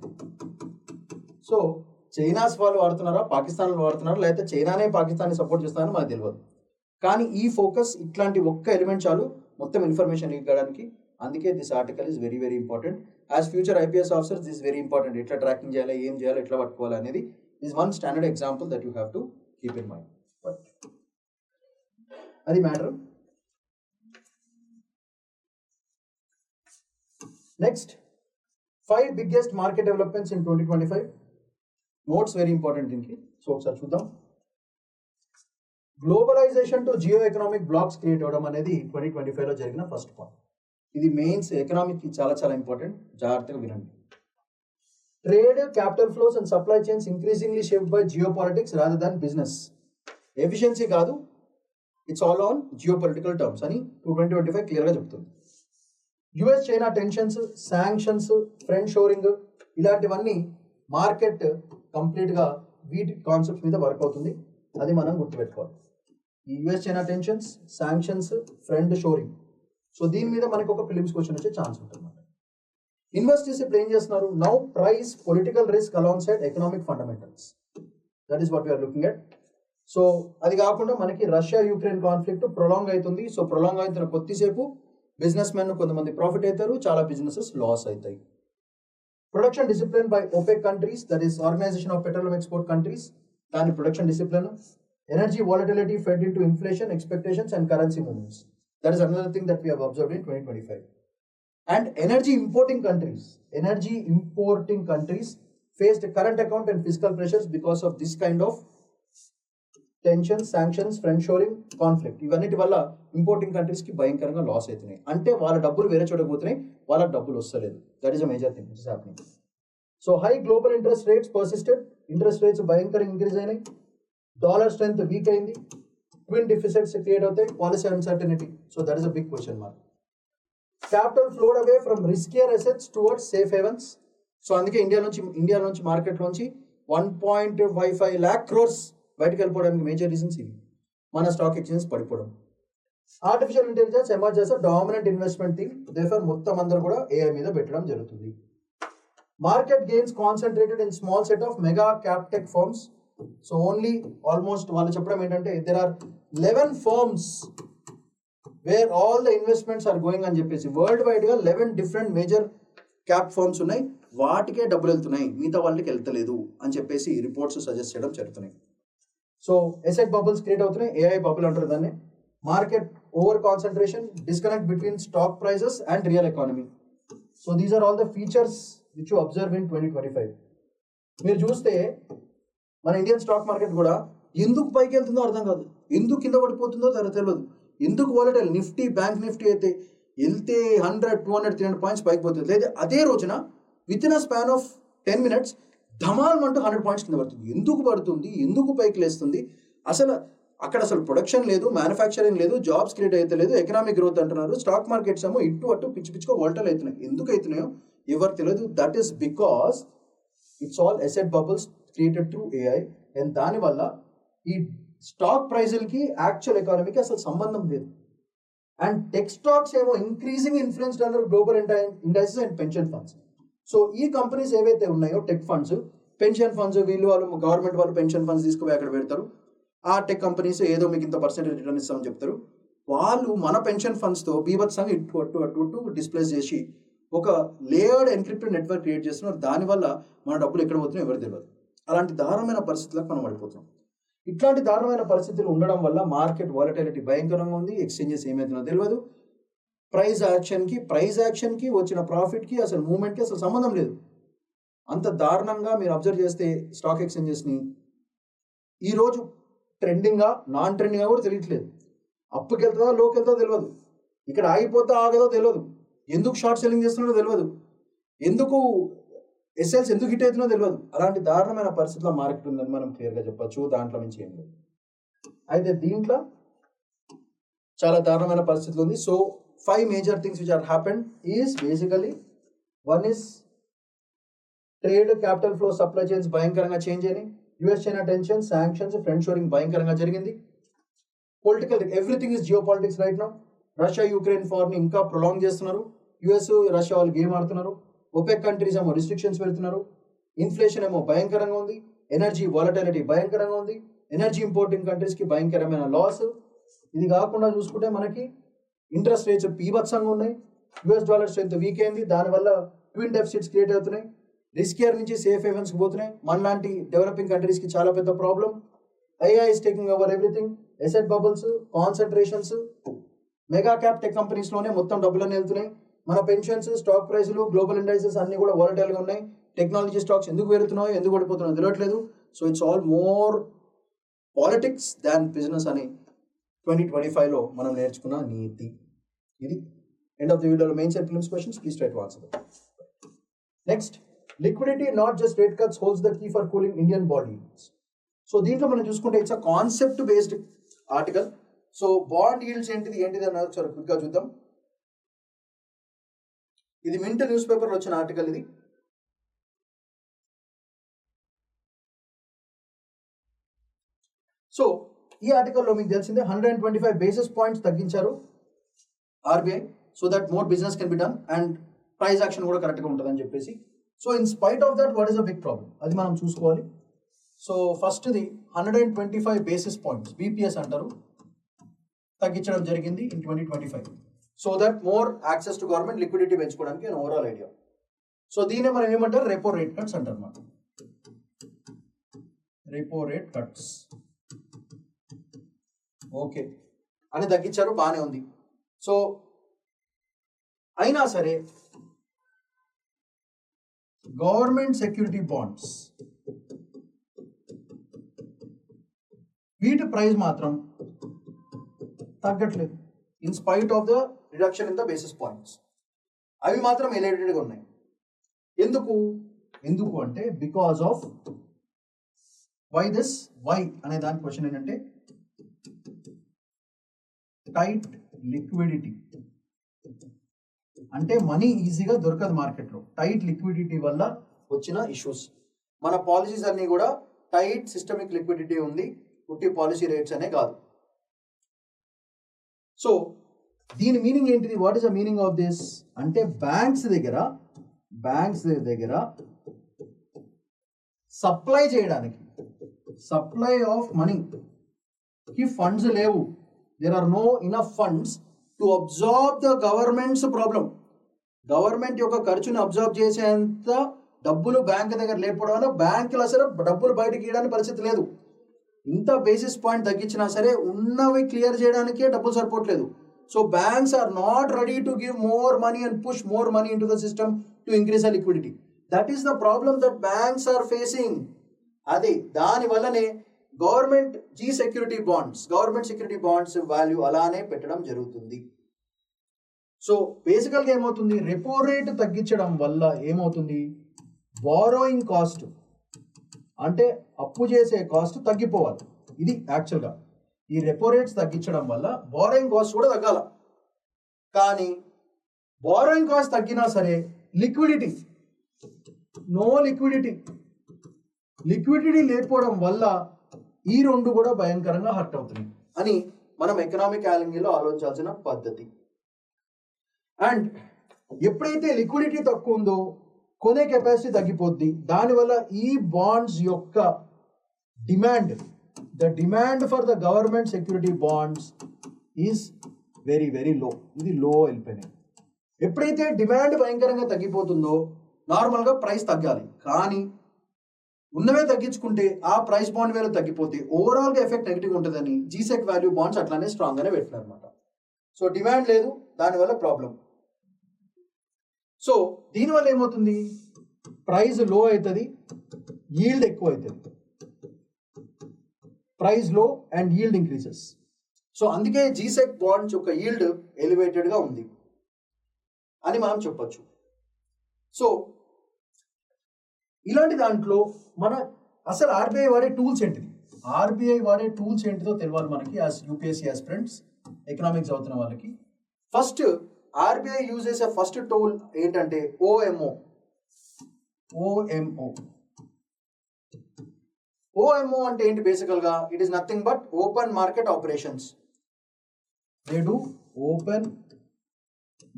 సో చైనాస్ వాళ్ళు వాడుతున్నారా, పాకిస్తాన్ వాడుతున్నారా, లేకపోతే చైనానే పాకిస్తాన్ని సపోర్ట్ చేస్తున్నారని మనకు తెలియదు. కానీ ఈ ఫోకస్ ఇట్లాంటి ఒక్క ఎలిమెంట్ చాలు మొత్తం ఇన్ఫర్మేషన్ ఇవ్వడానికి. అందుకే this article is very very important. As future IPS officers this very important. ఎట్లా ట్రాకింగ్ చేయాలి, ఏం చేయాలి, ఎట్లా పట్టుకోవాలి అనేది is one standard example that you have to keep in mind. But అది matter. Next 5 biggest market developments in 2025. Notes very important దీనికి. సో ఒకసారి చూద్దాం. Globalisation to geoeconomic blocs create అవ్వడం అనేది 2025లో జరిగిన ఫస్ట్ పాయింట్. ఇది మెయిన్స్ ఎకనామిక్కి చాలా చాలా ఇంపార్టెంట్, జాగ్రత్తగా వినండి. Trade, capital flows and supply chains increasingly shaped by geopolitics rather than business. Efficiency కాదు, it's all on geopolitical terms అని 2025 క్లియర్గా చెప్తుంది. US China tensions, sanctions, friend shoring ఇలాంటివన్నీ మార్కెట్ కంప్లీట్గా వీటి కాన్సెప్ట్స్ మీద వర్క్ అవుతుంది. అది మనం గుర్తుపెట్టుకోవాలి. ఈ US China tensions, sanctions, friend shoring. So దీని మీద మనకు ఒక ఫిలిమ్స్ క్వశ్చన్ వచ్చే ఛాన్స్ ఉంటుంది. ఇన్వెస్టర్స్ ఇప్పుడు ఏం చేస్తున్నారు? Now price political risk alongside economic fundamentals. That is what we're looking at. So అది కాకుండా మనకి రష్యా యుక్రెయిన్ కాన్ఫ్లిక్ట్ ప్రొలాంగ్ అవుతుంది. సో ప్రొలాంగ్ అవుతున్న కొద్దిసేపు బిజినెస్ మెన్ కొంతమంది ప్రాఫిట్ అవుతారు, చాలా బిజినెసెస్ లాస్ అవుతాయి. Production discipline by OPEC countries, that is organisation of petroleum export countries, దాని production discipline. Energy volatility fed into inflation expectations and currency movements. That is another thing that we have observed in 2025. And energy importing countries faced current account and physical pressures because of this kind of tensions, sanctions, friend shoring, conflict. ఇవన్నిటి వల్ల importing కంట్రీస్కి భయంకరంగా loss అవుతున్నాయి. అంటే వాళ్ళ డబ్బులు వేరే చోట పోతున్నాయి, వాళ్ళకి డబ్బులు వస్తలేదు. That is a major thing which is happening. So high global interest rates persisted. Interest rates భయంకరంగా ఇంక్రీజ్ అయినాయి. డాలర్ స్ట్రెంత్ వీక్ అయింది. ట్విన్ డిఫిసిట్స్ క్రియేట్ అవుతాయి. Policy uncertainty. So that is a big question mark. Capital flowed away from riskier assets towards safe havens. So అందుకే India నుంచి మార్కెట్లోంచి 1.55 lakh crores బయటకు వెళ్ళిపోవడానికి major reasons ఇవి. మన స్టాక్ ఎక్స్చేంజ్ పడిపోవడం. ఆర్టిఫిషియల్ ఇంటెలిజెన్స్ ఎమర్జ్ చేసే డామినెంట్ ఇన్వెస్ట్మెంట్ థీమ్. దేర్ఫోర్ మొత్తం అందరూ కూడా AI మీద పెట్టడం జరుగుతుంది. Market gains concentrated in small set of mega cap tech firms. So only almost వాళ్ళు చెప్పడం ఏంటంటే there are 11 firms where all the investments are going అని చెప్పేసి వరల్డ్ వైడ్గా 11 డిఫరెంట్ మేజర్ క్యాప్ ఫర్మ్స్ ఉన్నాయి. వాటికే డబ్బులు వెళ్తున్నాయి, మిగతా వాళ్ళకి వెళ్తలేదు అని చెప్పేసి రిపోర్ట్స్ సజెస్ట్ చేయడం జరుగుతున్నాయి. సో ఎసెట్ బబుల్స్ క్రియేట్ అవుతున్నాయి. AI బబుల్ అంటారు దాన్ని. Market over concentration, disconnect between stock prices and real economy. So these are all the features which you observe in 2025. మీరు చూస్తే మన ఇండియన్ స్టాక్ మార్కెట్ కూడా ఎందుకు పైకి వెళ్తుందో అర్థం కాదు, ఎందుకు కింద పడిపోతుందో తెలియదు, ఎందుకు వాలటైల్. నిఫ్టీ, బ్యాంక్ నిఫ్టీ అయితే వెళ్తే 100, 200, 300 పాయింట్స్ పైకి పోతుంది. లేదా అదే రోజున with in a span of 10 minutes Dhamaal అంటూ 100 పాయింట్స్ కింద పడుతుంది. ఎందుకు పడుతుంది, ఎందుకు పైకి లేస్తుంది? అసలు ప్రొడక్షన్ లేదు, మ్యానుఫ్యాక్చరింగ్ లేదు, జాబ్స్ క్రియేట్ అయితే లేదు, ఎకనామిక్ గ్రోత్ అంటున్నారు. స్టాక్ మార్కెట్స్ ఏమో ఇటు అటు పిచ్చిగా వోల్టైల్ అవుతున్నాయి. ఎందుకు అవుతున్నాయో ఎవరికి తెలియదు. That is because it's all asset bubbles created through AI. And దానివల్ల ఈ స్టాక్ ప్రైజులకి యాక్చువల్ ఎకానమీకి అసలు సంబంధం లేదు. అండ్ టెక్ స్టాక్స్ ఏమో increasing influence under global indices and pension funds. So ఈ కంపెనీస్ ఏవైతే ఉన్నాయో టెక్ ఫండ్స్, పెన్షన్ ఫండ్స్, వాళ్ళు గవర్నమెంట్ వాళ్ళు పెన్షన్ ఫండ్స్ తీసుకుపోయి అక్కడ పెడతారు. ఆ టెక్ కంపెనీస్ ఏదో మీకు ఇంత పర్సెంటేజ్ రిటర్న్ ఇస్తామని చెప్తారు. వాళ్ళు మన పెన్షన్ ఫండ్స్తో బీభత్సంగా ఇటు డిస్ప్లేస్ చేసి ఒక లేయర్డ్ ఎన్క్రిప్టెడ్ నెట్వర్క్ క్రియేట్ చేస్తున్నారు. దానివల్ల మన డబ్బులు ఎక్కడ పోతున్నాయో ఎవరు తెలియదు. అలాంటి దారుణమైన పరిస్థితులకు మనం పడిపోతున్నాం. ఇట్లాంటి దారుణమైన పరిస్థితులు ఉండడం వల్ల మార్కెట్ వాలటిలిటీ భయంకరంగా ఉంది. ఎక్స్చేంజెస్ ఏమవుతుందో తెలియదు. ప్రైస్ యాక్షన్కి వచ్చిన ప్రాఫిట్కి అసలు మూవ్మెంట్కి అసలు సంబంధం లేదు. అంత దారుణంగా మీరు అబ్జర్వ్ చేస్తే స్టాక్ ఎక్స్చేంజెస్ని ఈరోజు ట్రెండింగ్గా నాన్ ట్రెండింగ్గా కూడా తెలియట్లేదు. అప్పుకి వెళ్తుందో లోకి వెళ్తుందో తెలియదు. ఇక్కడ ఆగిపోతే ఆగదో తెలియదు. ఎందుకు షార్ట్ సెల్లింగ్ చేస్తున్నాడో తెలియదు. ఎందుకు ఎస్ఎల్స్ ఎందుకు హిట్ అవుతుందో తెలియదు. అలాంటి దారుణమైన పరిస్థితుల్లో మార్కెట్ ఉందని మనం క్లియర్గా చెప్పచ్చు. దాంట్లో నుంచి ఏం లేదు. అయితే దీంట్లో చాలా దారుణమైన పరిస్థితులు ఉంది. So 5 major things which are happened is basically one is trade capital flow supply chains భయంకరంగా చేంజ్ అయినాయి. US China tension, sanctions, friend shoring భయంకరంగా జరిగింది. Political everything is geopolitics right now. Russia Ukraine వార్ని ఇంకా prolong చేస్తున్నారు. US Russia వాళ్ళు game ఆడుతున్నారు. OPEC countries ఏమో రిస్ట్రిక్షన్స్ పెడుతున్నారు. ఇన్ఫ్లేషన్ ఏమో భయంకరంగా ఉంది. ఎనర్జీ వాలటిలిటీ భయంకరంగా ఉంది. ఎనర్జీ ఇంపోర్టింగ్ కంట్రీస్కి భయంకరమైన లాస్. ఇది కాకుండా చూసుకుంటే మనకి ఇంట్రెస్ట్ రేట్స్ బీభత్సంగా ఉన్నాయి. యుఎస్ డాలర్ స్ట్రెంత్ వీక్ అయింది. దానివల్ల ట్విన్ డెఫిసిట్స్ క్రియేట్ అవుతున్నాయి. రిస్కియర్ నుంచి సేఫ్ హెవెన్స్కి పోతున్నాయి. మనలాంటి డెవలపింగ్ కంట్రీస్కి చాలా పెద్ద problem. AI is taking over everything. Asset bubbles, concentrations, mega cap tech కంపెనీస్లోనే మొత్తం డబ్బులన్నీ వెళ్తున్నాయి. మన పెన్షన్స్, స్టాక్ ప్రైసులు, గ్లోబల్ ఇండైసెస్ అన్ని కూడా వాలటైల్గా ఉన్నాయి. టెక్నాలజీ స్టాక్స్ ఎందుకు పెరుగుతున్నాయో ఎందుకు పడిపోతున్నాయో తెలియట్లేదు. So it's all more politics than business అని 2025లో మనం నేర్చుకున్న నీతి. ఇది ఎండ్ ఆఫ్ ది వీడియోలో mains and prelims questions. Please try to answer. Next, liquidity not just rate cuts holds the key for cooling Indian bonds. So దీంట్లో మనం చూసుకుంటే it's a concept based article. So bond yields ఏంటిది అన్నది ఒకసారి క్విక్గా చూద్దాం. ఇది మింట్ న్యూస్ పేపర్లో వచ్చిన ఆర్టికల్ ఇది. సో ఈ ఆర్టికల్లో మీకు తెలిసిందే 125 basis points తగ్గించారు RBI, so that more business can be done and price action కూడా కరెక్ట్గా ఉంటుందని చెప్పేసి. So in spite of that what is a big problem అది మనం చూసుకోవాలి. సో ఫస్ట్ది 125 basis points BPS అంటారు తగ్గించడం జరిగింది in 2025. So that more access to government liquidity పెంచుకోవడానికి అని ఓవరాల్ ఐడియా. సో దీన్ని మనం ఏమంటారు, రెపో రేట్ కట్స్ అంటారు అన్నమాట. రెపో రేట్ కట్స్ ఓకే అని తగ్గించారు, బాగానే ఉంది. సో అయినా సరే గవర్నమెంట్ సెక్యూరిటీ బాండ్స్ వీటి ప్రైస్ మాత్రం తగ్గట్లేదు in spite of the reduction in the basis points. అవి మాత్రం ఎలివేటెడ్గా ఉన్నాయి. ఎందుకు అంటే బికాస్ ఆఫ్ వై అనే దాని క్వశ్చన్ ఏంటంటే టైట్ లిక్విడిటీ. అంటే మనీ ఈజీగా దొరకదు మార్కెట్లో. టైట్ లిక్విడిటీ వల్ల వచ్చిన ఇష్యూస్. మన పాలసీస్ అన్ని కూడా టైట్ సిస్టమిక్ లిక్విడిటీ ఉంది, పుట్టి పాలసీ రేట్స్ అనే కాదు. సో దీని మీనింగ్ ఏంటిది, what is the meaning of this అంటే బ్యాంక్స్ దగ్గర సప్లై చేయడానికి, సప్లై ఆఫ్ మనీకి ఫండ్స్ లేవు. There are no enough funds to absorb the government's problem. Government యొక్క ఖర్చుని అబ్జార్బ్ చేసేంత డబ్బులు బ్యాంక్ దగ్గర లేకపోవడం వల్ల బ్యాంకులు అసలు డబ్బులు బయటకి ఇవ్వడానికి పరిస్థితి లేదు. ఇంత బేసిస్ పాయింట్ తగ్గించినా సరే ఉన్నవి క్లియర్ చేయడానికే డబ్బులు సరిపోవట్లేదు. So banks are not ready to give more money and push more money into the system to increase the liquidity. That is the problem that banks are facing. అది దానివల్లనే government security bonds value అలానే పెట్టడం జరుగుతుంది. So బేసికల్గా ఏమవుతుంది, repo rate తగ్గించడం వల్ల ఏమవుతుంది, బారోయింగ్ కాస్ట్ అంటే అప్పు చేసే కాస్ట్ తగ్గిపోవాలి. ఇది యాక్చువల్గా ఈ రెపో రేట్స్ తగ్గించడం వల్ల బారోయింగ్ కాస్ట్ కూడా తగ్గాల. కానీ బారోయింగ్ కాస్ట్ తగ్గినా సరే లిక్విడిటీ లేకపోవడం వల్ల ఈ రెండు కూడా భయంకరంగా హర్ట్ అవుతుంది అని మనం ఎకనామిక్ యాంగిల్లో ఆలోచించాల్సిన పద్ధతి. అండ్ ఎప్పుడైతే లిక్విడిటీ తక్కువ ఉందో కొనే కెపాసిటీ తగ్గిపోద్ది. దానివల్ల ఈ బాండ్స్ యొక్క the demand for the government security bonds is very very low. ఇది లో వెళ్ళిపోయినాయి. ఎప్పుడైతే డిమాండ్ భయంకరంగా తగ్గిపోతుందో నార్మల్గా ప్రైస్ తగ్గాలి. కానీ ఉన్నవే తగ్గించుకుంటే ఆ ప్రైస్ బాండ్ వాల్యూ తగ్గిపోతే ఓవరాల్గా ఎఫెక్ట్ నెగిటివ్ ఉంటుందని జీసెక్ వాల్యూ బాండ్స్ అట్లానే స్ట్రాంగ్గానే పెట్టినారు అనమాట. సో డిమాండ్ లేదు, దానివల్ల ప్రాబ్లం. సో దీనివల్ల ఏమవుతుంది, ప్రైస్ లో అవుతుంది, ఈల్డ్ ఎక్కువ అవుతుంది. ప్రైస్ లో అండ్ ఈల్డ్ ఇంక్రీజెస్. సో అందుకే జీసెక్ బాండ్స్ యొక్క ఈల్డ్ ఎలివేటెడ్గా ఉంది అని మనం చెప్పొచ్చు. సో ఇలాంటి దాంట్లో మన అసలు ఆర్బీఐ వాడే టూల్స్ ఏంటిది, ఆర్బీఐ వాడే టూల్స్ ఏంటిదో తెలియాలి మనకి యాజ్ యూపీఎస్సీ ఆస్పిరెంట్స్ ఎకనామిక్స్ అవుతున్న వాళ్ళకి. ఫస్ట్ ఆర్బీఐ యూజ్ చేసే ఫస్ట్ టూల్ ఏంటంటే ఓఎంఓ. ఓఎంఓ అంటే ఏంటి, బేసికల్గా it is nothing but open market operations. They do open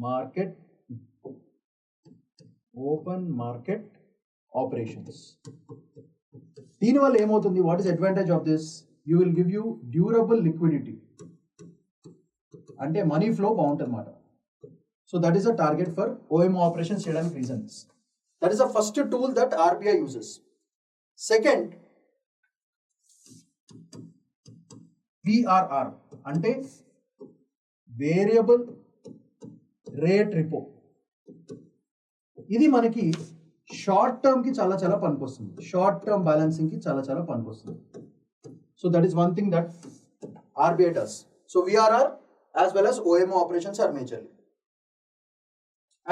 market operations. దీనివల్ల ఏమవుతుంది, what is advantage of this, you will give you durable liquidity, అంటే మనీ ఫ్లో బాగుంటుంది అన్నమాట. So that is a target for OMO operations చేయడానికి reasons. That is the first tool that RBI uses. Second VRR అంటే variable rate రిపో. ఇది మనకి short term కి చాలా చాలా పనికొస్తుంది, షార్ట్ టర్మ్ బ్యాలెన్సింగ్ కి చాలా చాలా పనికొస్తుంది. So that is one thing that RBI does. So VRR as well as OMO operations are majorly.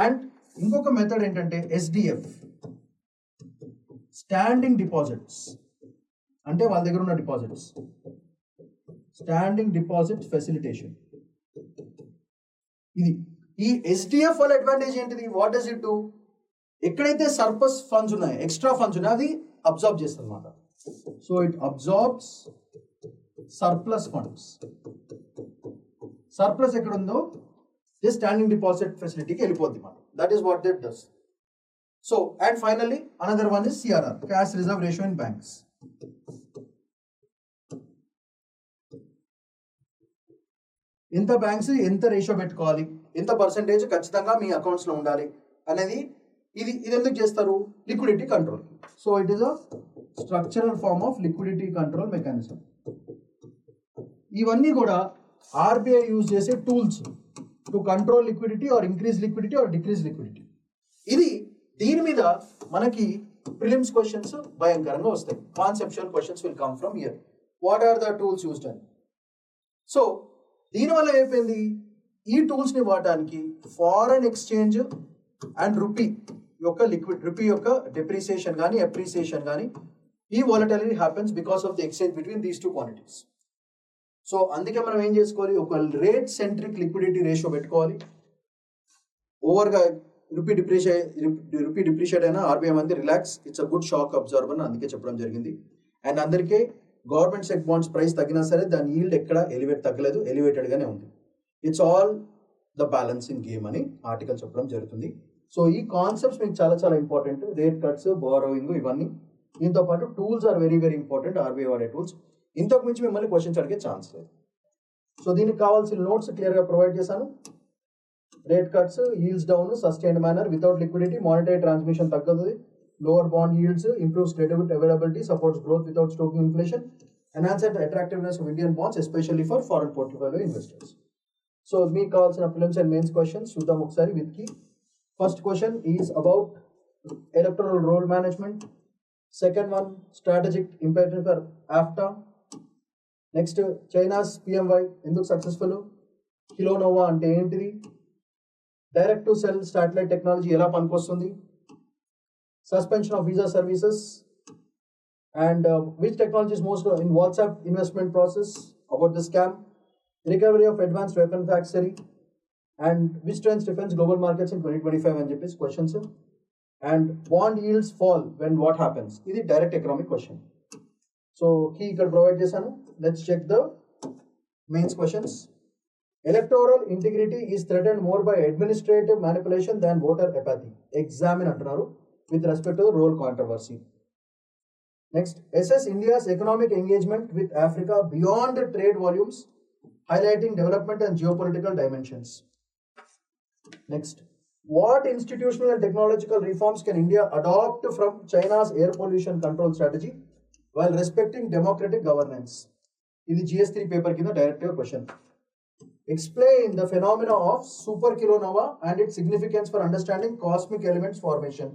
And ఇంకొక మెథడ్ ఏంటంటే ఎస్డిఎఫ్, స్టాండింగ్ డిపాజిట్స్, అంటే వాళ్ళ దగ్గర ఉన్న డిపాజిట్స్, స్టాండింగ్ డిపాజిట్ ఫెసిలిటేషన్. ఇది ఈ ఎస్డిఎఫ్ వల్ల అడ్వాంటేజ్ ఏంటిది, వాట్ డస్ ఇట్ డూ, ఎక్కడైతే సర్ప్లస్ ఫండ్స్ ఉన్నాయో, ఎక్స్ట్రా ఫండ్స్ ఉన్నాయో అది అబ్జార్బ్ చేస్తుంది అనమాట. So it absorbs surplus funds. Surplus ఎక్కడ ఉందో స్టాండింగ్ డిపాజిట్ ఫెసిలిటీకి వెళ్ళిపోద్ది మనం. That is what that does. So and finally another one is CRR, cash reserve ratio in banks. ఎంత బ్యాంక్స్ ఎంత రేషియో పెట్టుకోవాలి, ఎంత పర్సెంటేజ్ ఖచ్చితంగా మీ అకౌంట్స్లో ఉండాలి అనేది ఇది ఎందుకు చేస్తారు, liquidity control. So it is a structural form of liquidity control mechanism. ఇవన్నీ కూడా ఆర్బీఐ యూజ్ చేసే tools to control liquidity or increase liquidity or decrease liquidity. దీని మీద మనకి ప్రిలిమ్స్ క్వశ్చన్స్ భయంకరంగా వస్తాయి. Conceptual questions will come from here. What are the tools used అని. So దీనివల్ల అయిపోయింది, ఈ టూల్స్ని వాడడానికి ఫారెన్ ఎక్స్చేంజ్ అండ్ రూపీ యొక్క డెప్రిసియేషన్ కానీ అప్రిసియేషన్ కానీ ఈ volatility happens because of the exchange between these two quantities. So అందుకే మనం ఏం చేసుకోవాలి, ఒక రేట్ సెంట్రిక్ లిక్విడిటీ రేషియో పెట్టుకోవాలి. ఓవర్గా రూపీ డిప్రిషియేట్ అయినా ఆర్బీఐ మంది relax, it's a good shock absorber అని అందుకే చెప్పడం జరిగింది. అండ్ అందరికీ గవర్నమెంట్ సెక్ బాండ్స్ ప్రైస్ తగ్గినా సరే దాని ఈల్డ్ ఎక్కడ తగ్గలేదు, ఎలివేటెడ్గానే ఉంది. It's all the balancing game అని ఆర్టికల్ చెప్పడం జరుగుతుంది. సో ఈ కాన్సెప్ట్స్ మీకు చాలా చాలా ఇంపార్టెంట్, రేట్ కట్స్, బారోయింగ్, ఇవన్నీ. దీంతో పాటు tools are very very important, RBI వాడే టూల్స్. ఇంతకు మించి మిమ్మల్ని క్వశ్చన్స్ అడిగే ఛాన్స్ లేదు. సో దీనికి కావాల్సిన నోట్స్ క్లియర్గా ప్రొవైడ్ చేశాను. Rate cuts, yields down, sustained manner, without liquidity, monetary transmission తగ్గుతుంది, lower bond yields, improves credit availability, supports growth without stoking inflation, enhance the attractiveness of Indian bonds especially for foreign portfolio investors. So మీకు కావాల్సిన films and mains questions చూద్దాం ఒకసారి with key. First question is about electoral roll management. Second one, strategic impact for ఆఫ్టా. Next, China's PMY ఎందుకు successful, kilonova అంటే ఏంటిది, direct to cell satellite technology ఎలా పనికొస్తుంది, suspension of visa services, and which technology is most in WhatsApp investment process, about the scam, recovery of advanced weapon factory, and which trends defends global markets in 2025 అని చెప్పేసి questions. And bond yields fall when what happens, ఇది direct economic question. So key ఇక్కడ provide చేశాను. Let's check the mains questions. Electoral integrity is threatened more by administrative manipulation than voter apathy. Examine అంటున్నారు with respect to role controversy. Next, assess India's economic engagement with Africa beyond trade volumes, highlighting development and geopolitical dimensions. Next, what institutional and technological reforms can India adopt from China's air pollution control strategy while respecting democratic governance? This is GS3 paper kinda direct question. Explain the phenomena of superkilonova and its significance for understanding cosmic elements formation.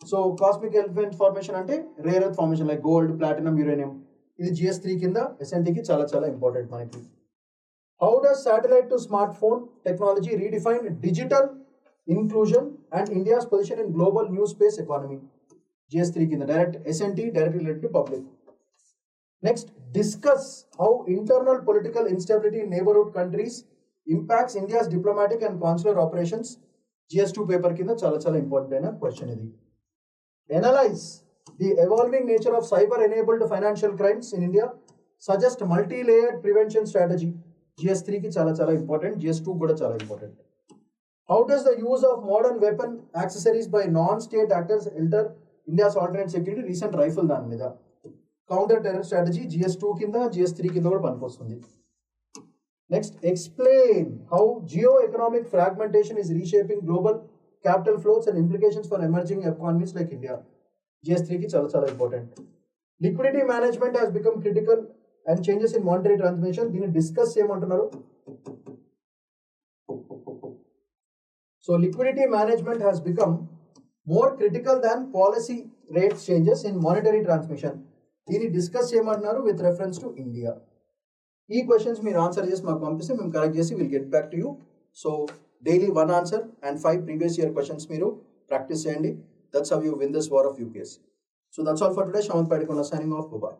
So cosmic element formation ante rare earth formation like gold, platinum, uranium. This GS3 kinda SNT ki chala important manaki. How does satellite to smartphone technology redefine digital inclusion and India's position in global new space economy? GS3 kinda direct SNT, directly related to public. Next, discuss how internal political instability in neighborhood countries impacts India's diplomatic and consular operations. GS2 paper kinda chala important question idi. Analyze the evolving nature of cyber enabled financial crimes in India, suggest multi-layered prevention strategy. GS3 ki chala important, GS2 kuda chala important. How does the use of modern weapon accessories by non-state actors enter India's alternate security? Recent rifle dan mida. Counter terror strategy GS2 kinda, GS3 kinda kuda panikostundi. Next, explain how geo-economic fragmentation is reshaping global capital flows and implications for emerging economies like India. GS3 ki chala important. Liquidity management has become critical and changes in monetary transmission. దీన్ని discuss చేయమంటున్నారు. So liquidity management has become more critical than policy rate changes in monetary transmission. దీన్ని discuss చేయమంటున్నారు with reference to India. ఈ questions మీరు answer చేసి మాకు పంపిస్తే మేము కరెక్ట్ చేసి will get back to you. So daily 1 answer and 5 previous year questions మీరు ప్రాక్టీస్ చేయండి. That's how you win this war of UPSC. So that's all for today. Shyamanth Padikona signing off. Bye-bye.